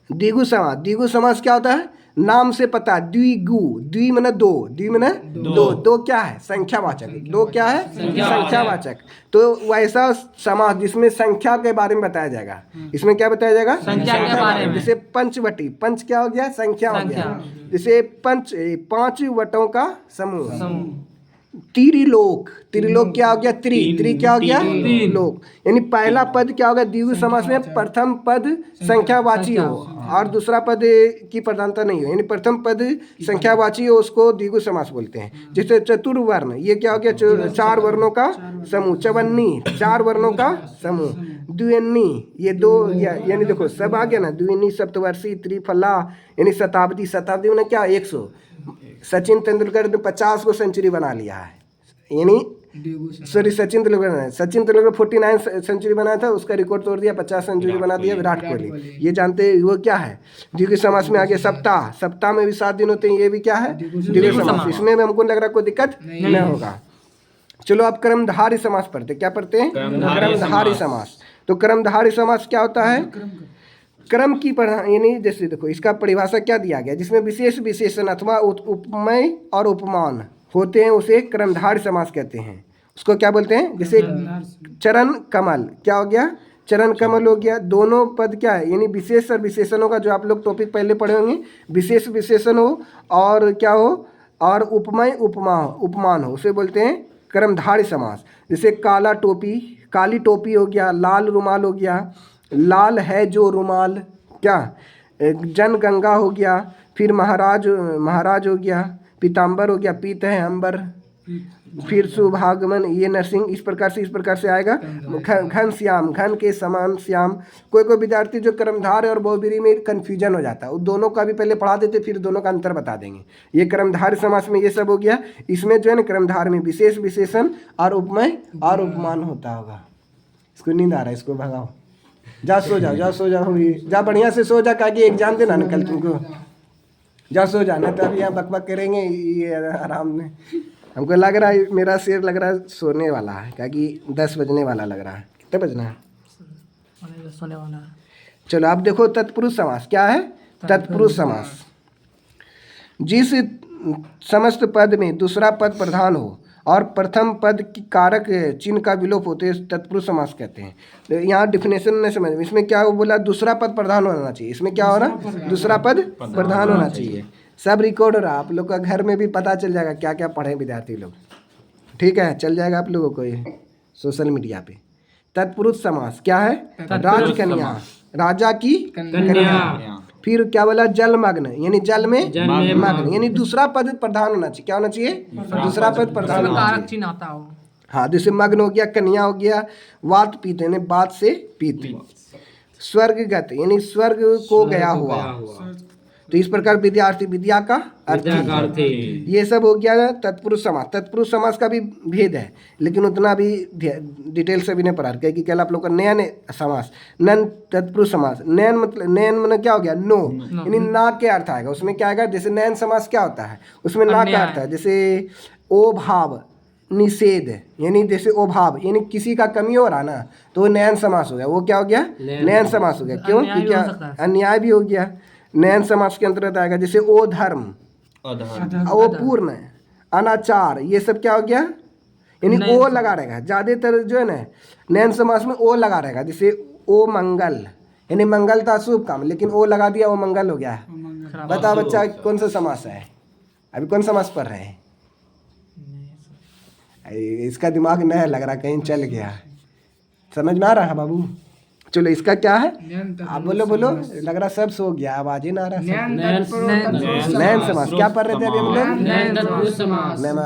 द्विगु समास, द्विगु समास क्या होता है? नाम से पता, द्विगु, द्वि मने दो, द्वि मने दो, दो क्या है? संख्यावाचक। दो क्या है? संख्यावाचक। तो वैसा समास जिसमें संख्या के बारे में बताया जाएगा। इसमें क्या बताया जाएगा? संख्या के बारे में। जैसे पंचवटी, पंच क्या हो गया? संख्या हो गया। जैसे 5 वटों का समूह। त्रिलोक, त्रिलोक क्या हो गया? त्रि क्या हो गया? लोक। यानी पहला पद क्या होगा? द्विगु समास में प्रथम पद संख्यावाची हो और दूसरा पद की प्रधानता नहीं हो, यानी प्रथम पद संख्यावाची हो, उसको द्विगु समास बोलते हैं। जैसे चतुर्वर्ण, ये क्या हो गया? 4 वर्णों का समूह। चवन्नी, 4 वर्णों का समूह। द्विन्नी, ये 2, यानी देखो सब आ गया ना। द्विन्नी, सप्तवर्षी, त्रिफला, यानी शताब्दी। शताब्दी में क्या? 100। सचिन तेंदुलकर ने 50 को सेंचुरी बना लिया है, यानी सॉरी सचिन तेंदुलकर 49 सेंचुरी बनाया था, उसका रिकॉर्ड तोड़ दिया, 50 सेंचुरी बना दिया विराट कोहली। ये जानते हैं वो क्या है? द्विगु समास में आगे सप्ताह, सप्ताह में भी 7 दिन होते हैं, ये भी क्या है? द्विगु समास। इसमें भी हमको लग रहा है कोई दिक्कत नहीं होगा। चलो अब कर्मधारय समास पढ़ते। क्या पढ़ते हैं? कर्मधारय समास। तो कर्मधारय समास क्या होता है? क्रम की यानी जैसे देखो इसका परिभाषा क्या दिया गया? जिसमें विशेष विशेषण अथवा उपमेय और उपमान होते हैं, उसे कर्मधारय समास कहते हैं। उसको क्या बोलते हैं? जैसे चरण कमल, क्या हो गया? चरण कमल हो गया। दोनों पद क्या है? यानी विशेष और विशेषणों का, जो आप लोग टॉपिक पहले पढ़े होंगे, विशेष विशेषण हो और क्या हो? और उपमेय उपमान हो, उसे बोलते हैं कर्मधारय समास। जैसे काला टोपी, काली टोपी हो गया। लाल रुमाल हो गया। लाल है जो रुमाल, क्या जन गंगा हो गया, फिर महाराज महाराज हो गया, पीताम्बर हो गया, पीत है अंबर, फिर सुभागमन ये नरसिंह, इस प्रकार से आएगा। घन श्याम, घन के समान श्याम। कोई कोई विद्यार्थी जो कर्मधार और बहुब्रीहि में कन्फ्यूजन हो जाता है, वो दोनों का भी पहले पढ़ा देते फिर दोनों का अंतर बता देंगे। ये कर्मधार समास में ये सब हो गया। इसमें जो है ना कर्मधार में विशेष विशेषण और उपमेय और उपमान होता होगा। इसको नींद आ रहा है, इसको भगाओ, जा सो जाओ, जा सो जाओ, जा बढ़िया से सो जा, क्या कि एग्जाम देना ना कल तुमको, जा सो जाना। तो अभी यहाँ बकबक करेंगे ये आराम में। हमको लग रहा है, मेरा सिर लग रहा है सोने वाला है, क्या कि 10 बजने वाला लग रहा है। कितने बजना है? सोने वाला है। चलो आप देखो तत्पुरुष समास क्या है। तत्पुरुष समास, जिस समस्त पद में दूसरा पद प्रधान हो और प्रथम पद की कारक चिन्ह का विलोप होते तत्पुरुष समास कहते हैं। तो यहाँ डिफिनेशन नहीं समझ, इसमें क्या बोला, दूसरा पद प्रधान होना चाहिए। इसमें क्या हो रहा, दूसरा पद प्रधान होना चाहिए। सब रिकॉर्ड हो रहा, आप लोग का घर में भी पता चल जाएगा क्या क्या पढ़े विद्यार्थी लोग। ठीक है, चल जाएगा आप लोगों को ये सोशल मीडिया पे। तत्पुरुष समास क्या है? राजकन्या, राजा की कन्या। फिर क्या बोला, जलमग्न, यानी जल में मग्न, यानी दूसरा पद प्रधान होना चाहिए। क्या होना चाहिए? दूसरा पद प्रधान होना कारक चाहिए। चिन्ह आता हो। हाँ, जैसे मग्न हो गया, कन्या हो गया, वात पीत यानी बात से पीत, स्वर्गगत यानी स्वर्ग को गया हुआ। तो इस प्रकार विद्यार्थी, विद्या का अर्थी, ये सब हो गया तत्पुरुष समास। तत्पुरुष समास का भी भेद है, लेकिन उतना भी डिटेल से भी नहीं पढ़ा कि कल आप लोग का नयन समास, नन तत्पुरुष समास। नयन मतलब क्या हो गया, नो, यानी ना के अर्थ आएगा उसमें। क्या आएगा, जैसे नयन समास क्या होता है, उसमें ना का अर्थ है। जैसे ओ भाव निषेध, यानी जैसे ओ भाव यानी किसी का कमी हो रहा ना, तो वो नयन समास हो गया। वो क्या हो गया, नयन समास हो गया। क्यों? क्योंकि अन्याय भी हो गया, नयन समास के अंतर्गत आएगा। जैसे ओ धर्म, ओ पूर्ण, अनाचार, ये सब क्या हो गया, यानी ओ लगा रहेगा। ज्यादातर जो है ना नयन समास में ओ लगा रहेगा। जैसे ओ मंगल, यानी मंगल था शुभ काम, लेकिन ओ लगा दिया, वो मंगल हो गया। बता बच्चा कौन सा समास है? अभी कौन समास पढ़ रहे हैं? इसका दिमाग नया लग रहा, कहीं चल गया, समझ में आ रहा है बाबू? चलो इसका क्या है, आप बोलो बोलो, लग रहा सब सो गया, आवाज ही ना आ रहा। नयन समास क्या पढ़ रहे थे अभी हम लोग? नयन।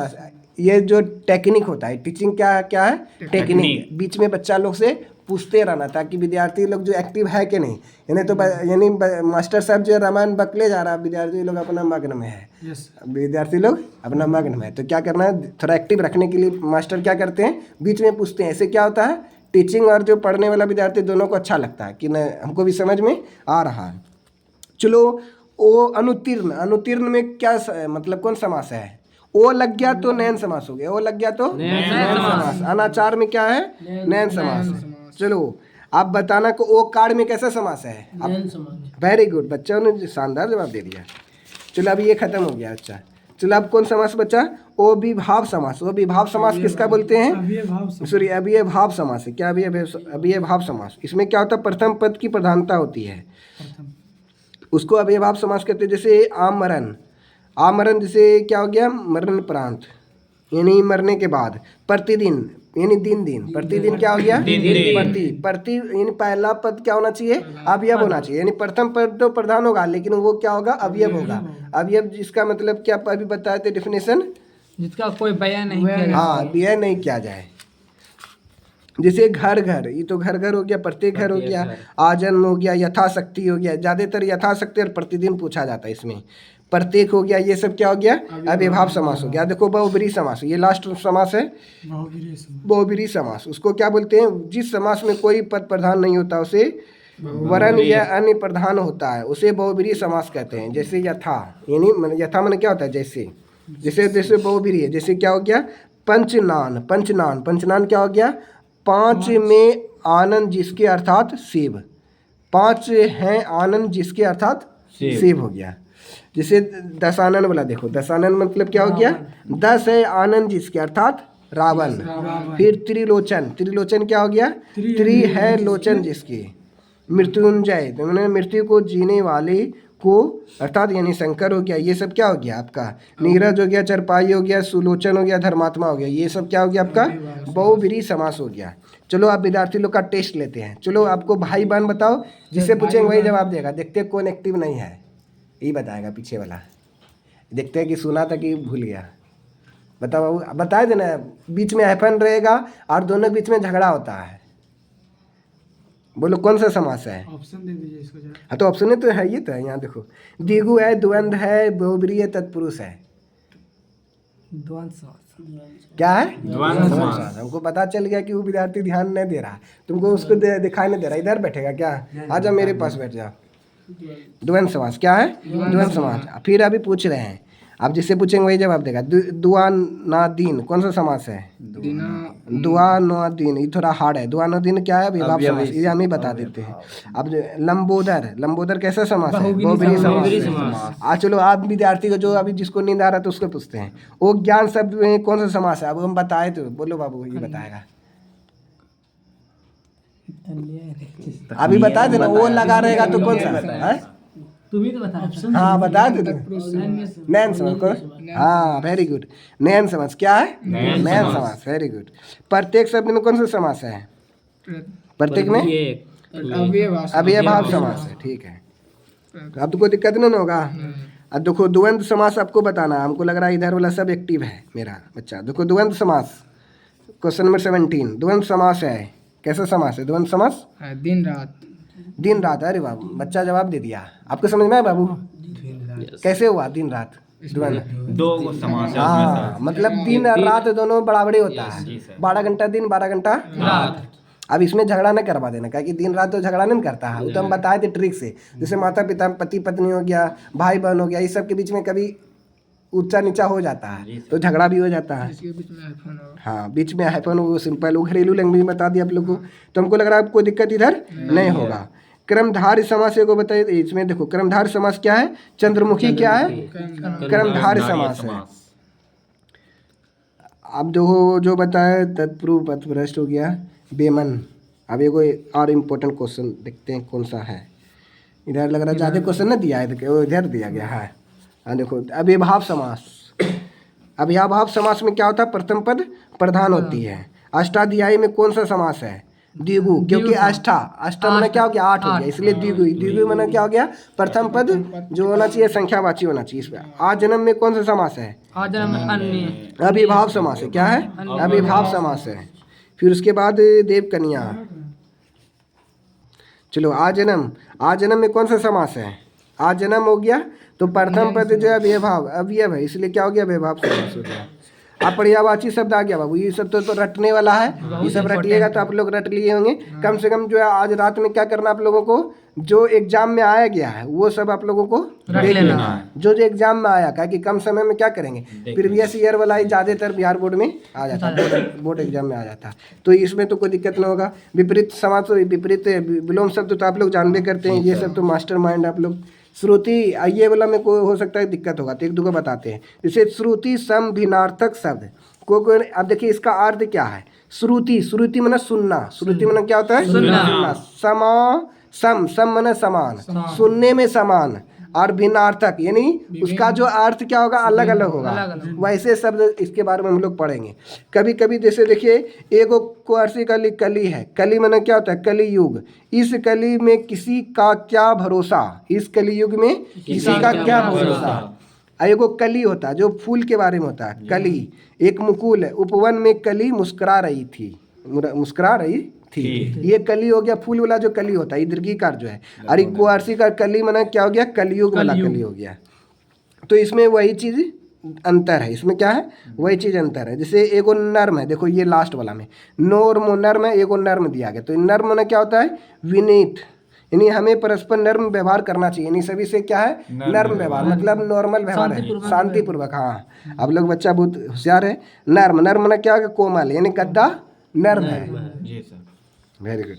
ये जो टेक्निक होता है, टीचिंग क्या क्या है, टेक्निक। बीच में बच्चा लोग से पूछते रहना, ताकि विद्यार्थी लोग जो एक्टिव है कि नहीं, यानी तो यानी मास्टर साहब जो रामायण बकले जा रहा है, विद्यार्थी लोग अपना मग्न में है, विद्यार्थी लोग अपना मग्न में है। तो क्या करना है, थोड़ा एक्टिव रखने के लिए मास्टर क्या करते हैं, बीच में पूछते हैं। ऐसे क्या होता है, टीचिंग और जो पढ़ने वाला विद्यार्थी दोनों को अच्छा लगता है कि न, हमको भी समझ में आ रहा है। चलो ओ अनुतीर्ण, अनुतीर्ण में क्या मतलब कौन समास है? ओ लग गया तो नयन समास हो गया, ओ लग गया तो नयन समास। अनाचार में क्या है, नयन समास। चलो आप बताना को ओ कार में कैसा समास है? वेरी गुड, बच्चों ने शानदार जवाब दे दिया। चलो अभी ये खत्म हो गया। अच्छा चलो अब कौन समास बचा? ओ विभाव समास। ओ विभाव समास किसका बोलते हैं? सॉरी, अव्यय भाव समास है। क्या अव्यय भाव समास? इसमें क्या होता है, प्रथम पद की प्रधानता होती है, उसको अव्यय भाव समास कहते हैं। जैसे आमरण, आमरण जैसे क्या हो गया, मरण प्रांत यानी मरने के बाद, प्रतिदिन यानी दिन दिन, प्रतिदिन क्या हो गया, प्रति यानी पहला पद क्या होना चाहिए, अवयव होना चाहिए। यानी प्रथम पद तो प्रधान होगा, लेकिन वो क्या होगा, अवयव होगा। अवयव जिसका मतलब क्या अभी बताए थे डेफिनेशन, जिसका कोई बयान नहीं किया जाए। हाँ, बयान नहीं किया जाए। जैसे घर घर, ये तो घर घर हो गया, प्रत्येक घर हो गया, आजन्म हो गया, यथाशक्ति हो गया। ज्यादातर यथाशक्ति और प्रतिदिन पूछा जाता है इसमें। प्रत्येक हो गया, ये सब क्या हो गया, अव्ययभाव समास हो गया। देखो बहुब्रीहि समास, ये लास्ट समास है, बहुब्रीहि समास। उसको क्या बोलते हैं, जिस समास में कोई पद प्रधान नहीं होता उसे वरन या अन्य प्रधान होता है, उसे बहुब्रीहि समास कहते हैं। जैसे यथा, यानी यथा मन क्या होता है, जैसे जैसे जैसे बहुब्रीहि है। जैसे क्या हो गया, पंचनान, पंचनान, पंचनान क्या हो गया, 5 में आनंद जिसके अर्थात सेब, 5 हैं आनंद जिसके अर्थात सेब हो गया। जैसे दशानन वाला देखो, दशानन मतलब क्या हो गया, 10 है आनंद जिसके अर्थात रावण। फिर त्रिलोचन, त्रिलोचन क्या हो गया, त्रि है लोचन जिसके, मृत्युंजय तो मैंने मृत्यु को जीने वाले को अर्थात यानी शंकर हो गया, ये सब क्या हो गया आपका, नीरज हो गया, चरपाई हो गया, सुलोचन हो गया, धर्मात्मा हो गया, ये सब क्या हो गया आपका बहुब्रीहि समास हो गया। चलो आप विद्यार्थी लोग का टेस्ट लेते हैं। चलो आपको भाई बहन बताओ, जिससे पूछेंगे वही जवाब देगा। देखते हैं कौन एक्टिव नहीं है, यही बताएगा पीछे वाला। देखते हैं कि सुना था कि भूल गया। बताओ बाबू, बताए देना। बीच में हाइफन रहेगा और दोनों के बीच में झगड़ा होता है। बोलो कौन सा समास है? ऑप्शन दे दीजिए इसको जरा। हाँ तो ऑप्शन है तो है, ये तो है, यहाँ देखो द्विगु है, द्वंद्व है, बहुब्रीहि है, तत्पुरुष है। द्वंद्व समास। क्या है? द्वंद्व समास। हमको पता चल गया कि वो विद्यार्थी ध्यान नहीं दे रहा, तुमको उसको दिखाई नहीं दे रहा। इधर बैठेगा क्या? आजा मेरे पास बैठ जाओ। द्वंद्व समास क्या है? द्वंद्व समास। फिर अभी पूछ रहे हैं, आप जिससे पूछेंगे वही जवाब देगा। दुआनादीन कौन सा समास है? दुआनादीन, ये थोड़ा हार्ड है। दुआनादीन क्या है? विभाव समास, ये हम ही बता देते हैं। अब लंबोदर, लंबोदर कैसा समास है? बहुब्रीहि समास। आज चलो आप विद्यार्थी को, जो अभी जिसको नींद आ रहा है तो उसको पूछते हैं, वो ज्ञान शब्द में कौन सा समास है? अब हम बताए तो बोलो बाबू, ये बताएगा। अभी बता देना, वो लगा रहेगा तो कौन सा है? तुम ही तो बता। हाँ बता दे तुम। नयन समास को, हाँ वेरी गुड। नयन समास क्या है? नयन समास, वेरी गुड। प्रत्येक शब्द में कौन सा समास है? प्रत्येक में अव्ययभाव समास है, ठीक है। तो अब तो कोई दिक्कत नहीं होगा। अब देखो द्वंद्व समास आपको बताना है। हमको लग रहा है इधर वाला सब एक्टिव है मेरा बच्चा। देखो द्वंद्व समास, क्वेश्चन नंबर 17 द्वंद्व समास है। कैसा समास है द्वंद्व समास? दिन रात। दिन रात, अरे बाबू बच्चा जवाब दे दिया। आपको समझ में आया बाबू? कैसे हुआ दिन रात द्वंद्व? दो समास है हाँ मतलब दिन और रात दोनों बराबरी होता है। 12 घंटा दिन, 12 घंटा रात। अब इसमें झगड़ा नहीं करवा देना, क्या कि दिन रात तो झगड़ा नहीं करता है। वो तो हम बताए थे ट्रिक से। जैसे माता पिता, पति पत्नी हो गया, भाई बहन हो गया, इस सब के बीच में कभी ऊंचा नीचा हो जाता है तो झगड़ा भी हो जाता है। हाँ बीच में हाइफन, वो सिंपल, वो घरेलू लैंग्वेज में बता दिया आप लोग को। तो हमको लग रहा है कोई दिक्कत इधर नहीं होगा। क्रमधारय समास को बताइए। इसमें देखो क्रमधारय समास क्या है? चंद्रमुखी क्या है? क्रमधारय समास है। अब देखो जो बताया तत्पुरुष पथभ्रष्ट हो गया, बेमन। अब ये कोई और इम्पोर्टेंट क्वेश्चन देखते हैं कौन सा है। इधर लग रहा है ज़्यादा क्वेश्चन ना दिया है, तो इधर दिया गया है। हाँ देखो अव्ययभाव समास। अव्ययभाव समास में क्या होता है? प्रथम पद प्रधान होती है। अष्टाध्यायी में कौन सा समास है? द्विगु, क्योंकि अष्टा माना क्या हो गया? 8 हो गया, इसलिए द्विगु। द्विगु माना क्या हो गया? प्रथम पद जो होना चाहिए संख्यावाची होना चाहिए। इसमें आज जन्म में कौन सा समास है? अव्ययभाव समास है। क्या है? अव्ययभाव समास है। फिर उसके बाद देव कन्या। चलो आज जन्म में कौन सा समास है? आज जन्म हो गया तो प्रथम पद जो है अवयव है, इसलिए क्या हो गया? अव्ययभाव समास हो गया। अब पर्यायवाची शब्द आ गया बाबू। ये सब तो रटने वाला है, ये सब रटिएगा तो आप लोग रट लिए होंगे। कम से कम जो है आज रात में क्या करना आप लोगों को, जो एग्जाम में आया गया है वो सब आप लोगों को देख लेना है, जो जो एग्जाम में आया। क्या कि कम समय में क्या करेंगे, प्रीवियस ईयर वाला ही ज़्यादातर बिहार बोर्ड में आ जाता है, बोर्ड एग्जाम में आ जाता है। तो इसमें तो कोई दिक्कत नहीं होगा। विपरीत समास, विपरीत विलोम शब्द तो आप लोग जानबे करते हैं, ये सब तो मास्टर माइंड आप लोग। श्रुति, ये वाला में कोई हो सकता है दिक्कत होगा, तो एक दो को बताते हैं। जैसे श्रुति सम भिन्नार्थक शब्द को, अब देखिए इसका अर्थ क्या है। श्रुति माने सुनना, श्रुति माने क्या होता है? सुनना। सम माने समान, सुनने में समान। और भिन्नार्थक यानी उसका जो अर्थ क्या होगा? अलग अलग होगा। वैसे शब्द इसके बारे में हम लोग पढ़ेंगे। कभी कभी जैसे देखिए एगो कुर्सी कली है। कली माने क्या होता है? कली युग। इस कली में किसी का क्या भरोसा, इस कली युग में किसी का क्या भरोसा। एगो कली होता है जो फूल के बारे में होता है, कली। एक मुकुल है, उपवन में कली मुस्कुरा रही थी। ये कली हो गया, फूल वाला जो कली होता है, ये दीर्घिकार जो है। और ये कुर्सी का कली माना क्या हो गया? कलयुग वाला कली हो गया। तो इसमें वही चीज अंतर है। इसमें क्या है? वही चीज अंतर है। जैसे एगो नर्म है, देखो ये लास्ट वाला में नर्म है, एगो नर्म दिया गया। तो नर्म माना क्या होता है? विनीत, यानी हमें परस्पर नर्म व्यवहार करना चाहिए। यानी सभी से क्या है? नर्म व्यवहार, मतलब नॉर्मल व्यवहार है, शांतिपूर्वक। हाँ अब लोग बच्चा बहुत होशियार है। नर्म माना क्या है? कोमल, यानी गद्दा नर्म है। Very good.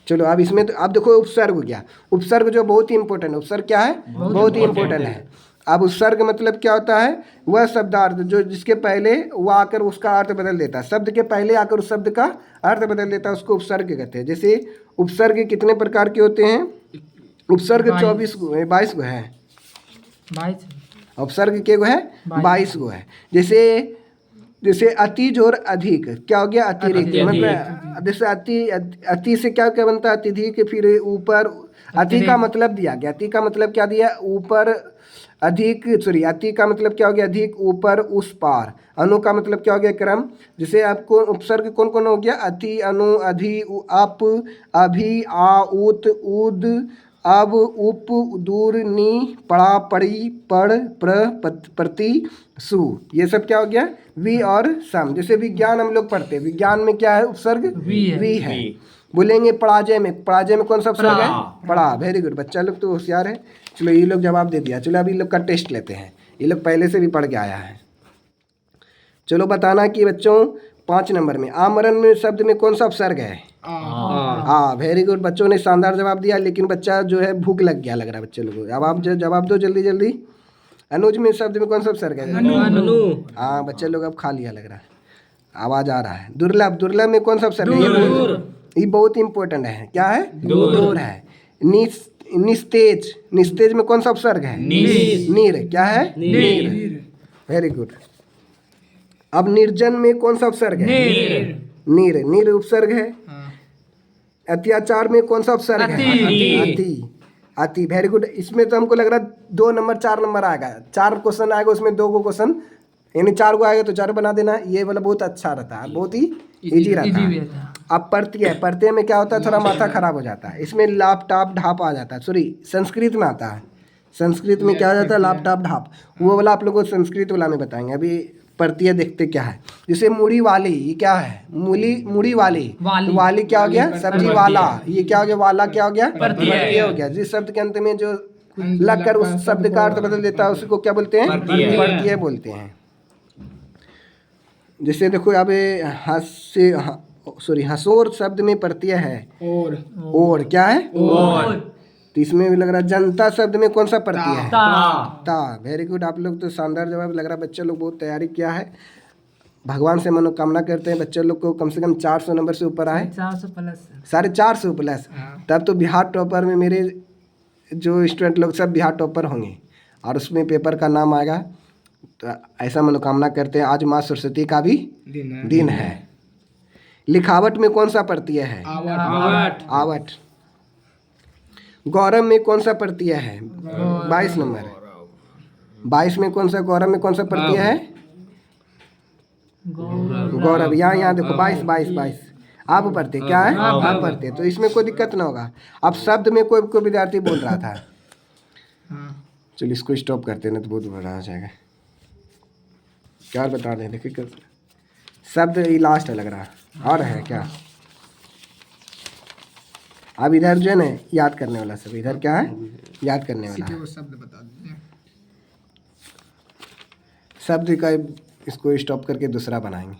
चलो अब इसमें तो अब देखो उपसर्ग हो गया। उपसर्ग जो बहुत ही इंपॉर्टेंट है। उपसर्ग क्या है? बहुत ही इंपॉर्टेंट है। अब उपसर्ग मतलब क्या होता है? वह शब्दार्थ जो जिसके पहले वो आकर उसका अर्थ बदल देता है, शब्द के पहले आकर उस शब्द का अर्थ बदल देता है, उसको उपसर्ग कहते हैं। जैसे उपसर्ग कितने प्रकार के होते हैं? उपसर्ग 24 गो 22 गो है, 22 उपसर्ग के गो है 22 गो है। जैसे जैसे अतिज और अधिक क्या हो गया, अतिरिक्त। मतलब जैसे अति से क्या क्या बनता है, अत्यधिक। फिर ऊपर अति का मतलब दिया गया, अति का मतलब क्या दिया, ऊपर अधिक, सॉरी अति का मतलब क्या हो गया, अधिक, ऊपर, उस पार। अनु का मतलब क्या हो गया, क्रम। जैसे आपको उपसर्ग कौन कौन हो गया, अति, अनु, अधि, अप, अभि, आ, उत, उद, अब, उप, दूर, नी, पड़ा, पड़ी, पड़, प्रति, सु। ये सब क्या हो गया, वी और सम। जैसे विज्ञान हम लोग पढ़ते हैं, विज्ञान में क्या है, उपसर्ग वी है। बोलेंगे पराजय में, पराजय में कौन सा उपसर्ग है, पड़ा। वेरी गुड, बच्चा लोग तो होशियार है। चलो ये लोग जवाब दे दिया। चलो अभी लोग का टेस्ट लेते हैं, ये लोग पहले से भी पढ़ के आया है। चलो बताना कि बच्चों 5 नंबर में आमरण में शब्द में कौन सा उपसर्ग है, आ। वेरी गुड, बच्चों ने शानदार जवाब दिया। लेकिन बच्चा जो है भूख लग गया लग रहा है बच्चे लोगों को। अब आप जवाब दो जल्दी जल्दी। अनुज में शब्द में कौन सा उपसर्ग है, हाँ बच्चे लोग अब खा लिया लग रहा है, आवाज आ रहा है। दुर्लभ, दुर्लभ में कौन सा उपसर्ग है, ये बहुत इंपॉर्टेंट है, क्या है, दूर है। निस्तेज, निस्तेज में कौन सा उपसर्ग है, नीर, क्या है, नीर। Very good. अब निर्जन में कौन सा उपसर्ग है, नीर, नीर उपसर्ग है। अत्याचार में कौन सा उपसर्ग है, अति, अति। Very good. इसमें तो हमको लग रहा है 2 नंबर 4 नंबर आएगा, 4 क्वेश्चन आएगा, उसमें 2 को क्वेश्चन, यानी 4 को आएगा तो 4 बना देना। ये वाला बहुत अच्छा रहता है, बहुत ही इजी रहता है। अब प्रत्यय, प्रत्यय में क्या होता है, थोड़ा माथा खराब हो जाता है। इसमें लाप टाप ढाप आ जाता है, सॉरी संस्कृत में आता है। संस्कृत में क्या आ जाता है, लाप टाप ढाप, वो वाला आप लोगों को संस्कृत वाला में बताएंगे। अभी प्रत्यय देखते क्या है। जैसे मूढ़ी वाली, ये क्या है, मूढ़ी वाली, तो वाली क्या हो गया, सब्जी वाला। ये क्या हो गया, वाला क्या हो गया, प्रत्यय हो गया। जिस शब्द के अंत में जो लग कर उस शब्द का अर्थ बदल देता है उसको क्या बोलते हैं, प्रत्यय बोलते हैं। जैसे देखो अब हसोर शब्द में प्रत्यय है और क्या है, तो इसमें भी लग रहा है। जनता शब्द में कौन सा प्रत्यय है, ता। वेरी गुड, आप लोग तो शानदार जवाब लग रहा है। बच्चे लोग बहुत तैयारी किया है। भगवान से मनोकामना करते हैं बच्चे लोग को कम से कम 400 नंबर से ऊपर आए, 400 प्लस, 450 प्लस। तब तो बिहार टॉपर में मेरे जो स्टूडेंट लोग सब बिहार टॉपर होंगे और उसमें पेपर का नाम आएगा। तो ऐसा मनोकामना करते हैं। आज माँ सरस्वती का भी दिन है। लिखावट में कौन सा प्रत्यय है, आवट। गौरव में कौन सा प्रत्यय है, 22 नंबर, 22 में कौन सा, गौरव में कौन सा प्रत्यय है, गौरव। यहाँ देखो 22 आप पढ़ते क्या है, आप पढ़ते, तो इसमें कोई दिक्कत ना होगा। अब शब्द में कोई विद्यार्थी बोल रहा था, चलिए इसको स्टॉप करते ना तो बहुत बड़ा हो जाएगा। क्या बता दें, देखिए शब्द ये लास्ट है लग रहा, और है क्या। अब इधर जो है ना याद करने वाला, सब इधर क्या है, याद करने वाला है। शब्द बता दीजिए, शब्द का इसको स्टॉप करके दूसरा बनाएंगे।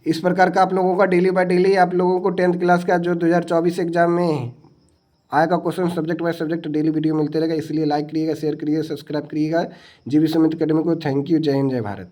इस प्रकार का आप लोगों का डेली बाय डेली आप लोगों को 10th क्लास का जो 2024 एग्जाम में आएगा question subject by subject daily video मिलते रहेगा। इसलिए लाइक करिएगा, शेयर करिएगा, सब्सक्राइब करिएगा। जीवी सुमित अकेडमी को थैंक यू। जय हिंद, जय भारत।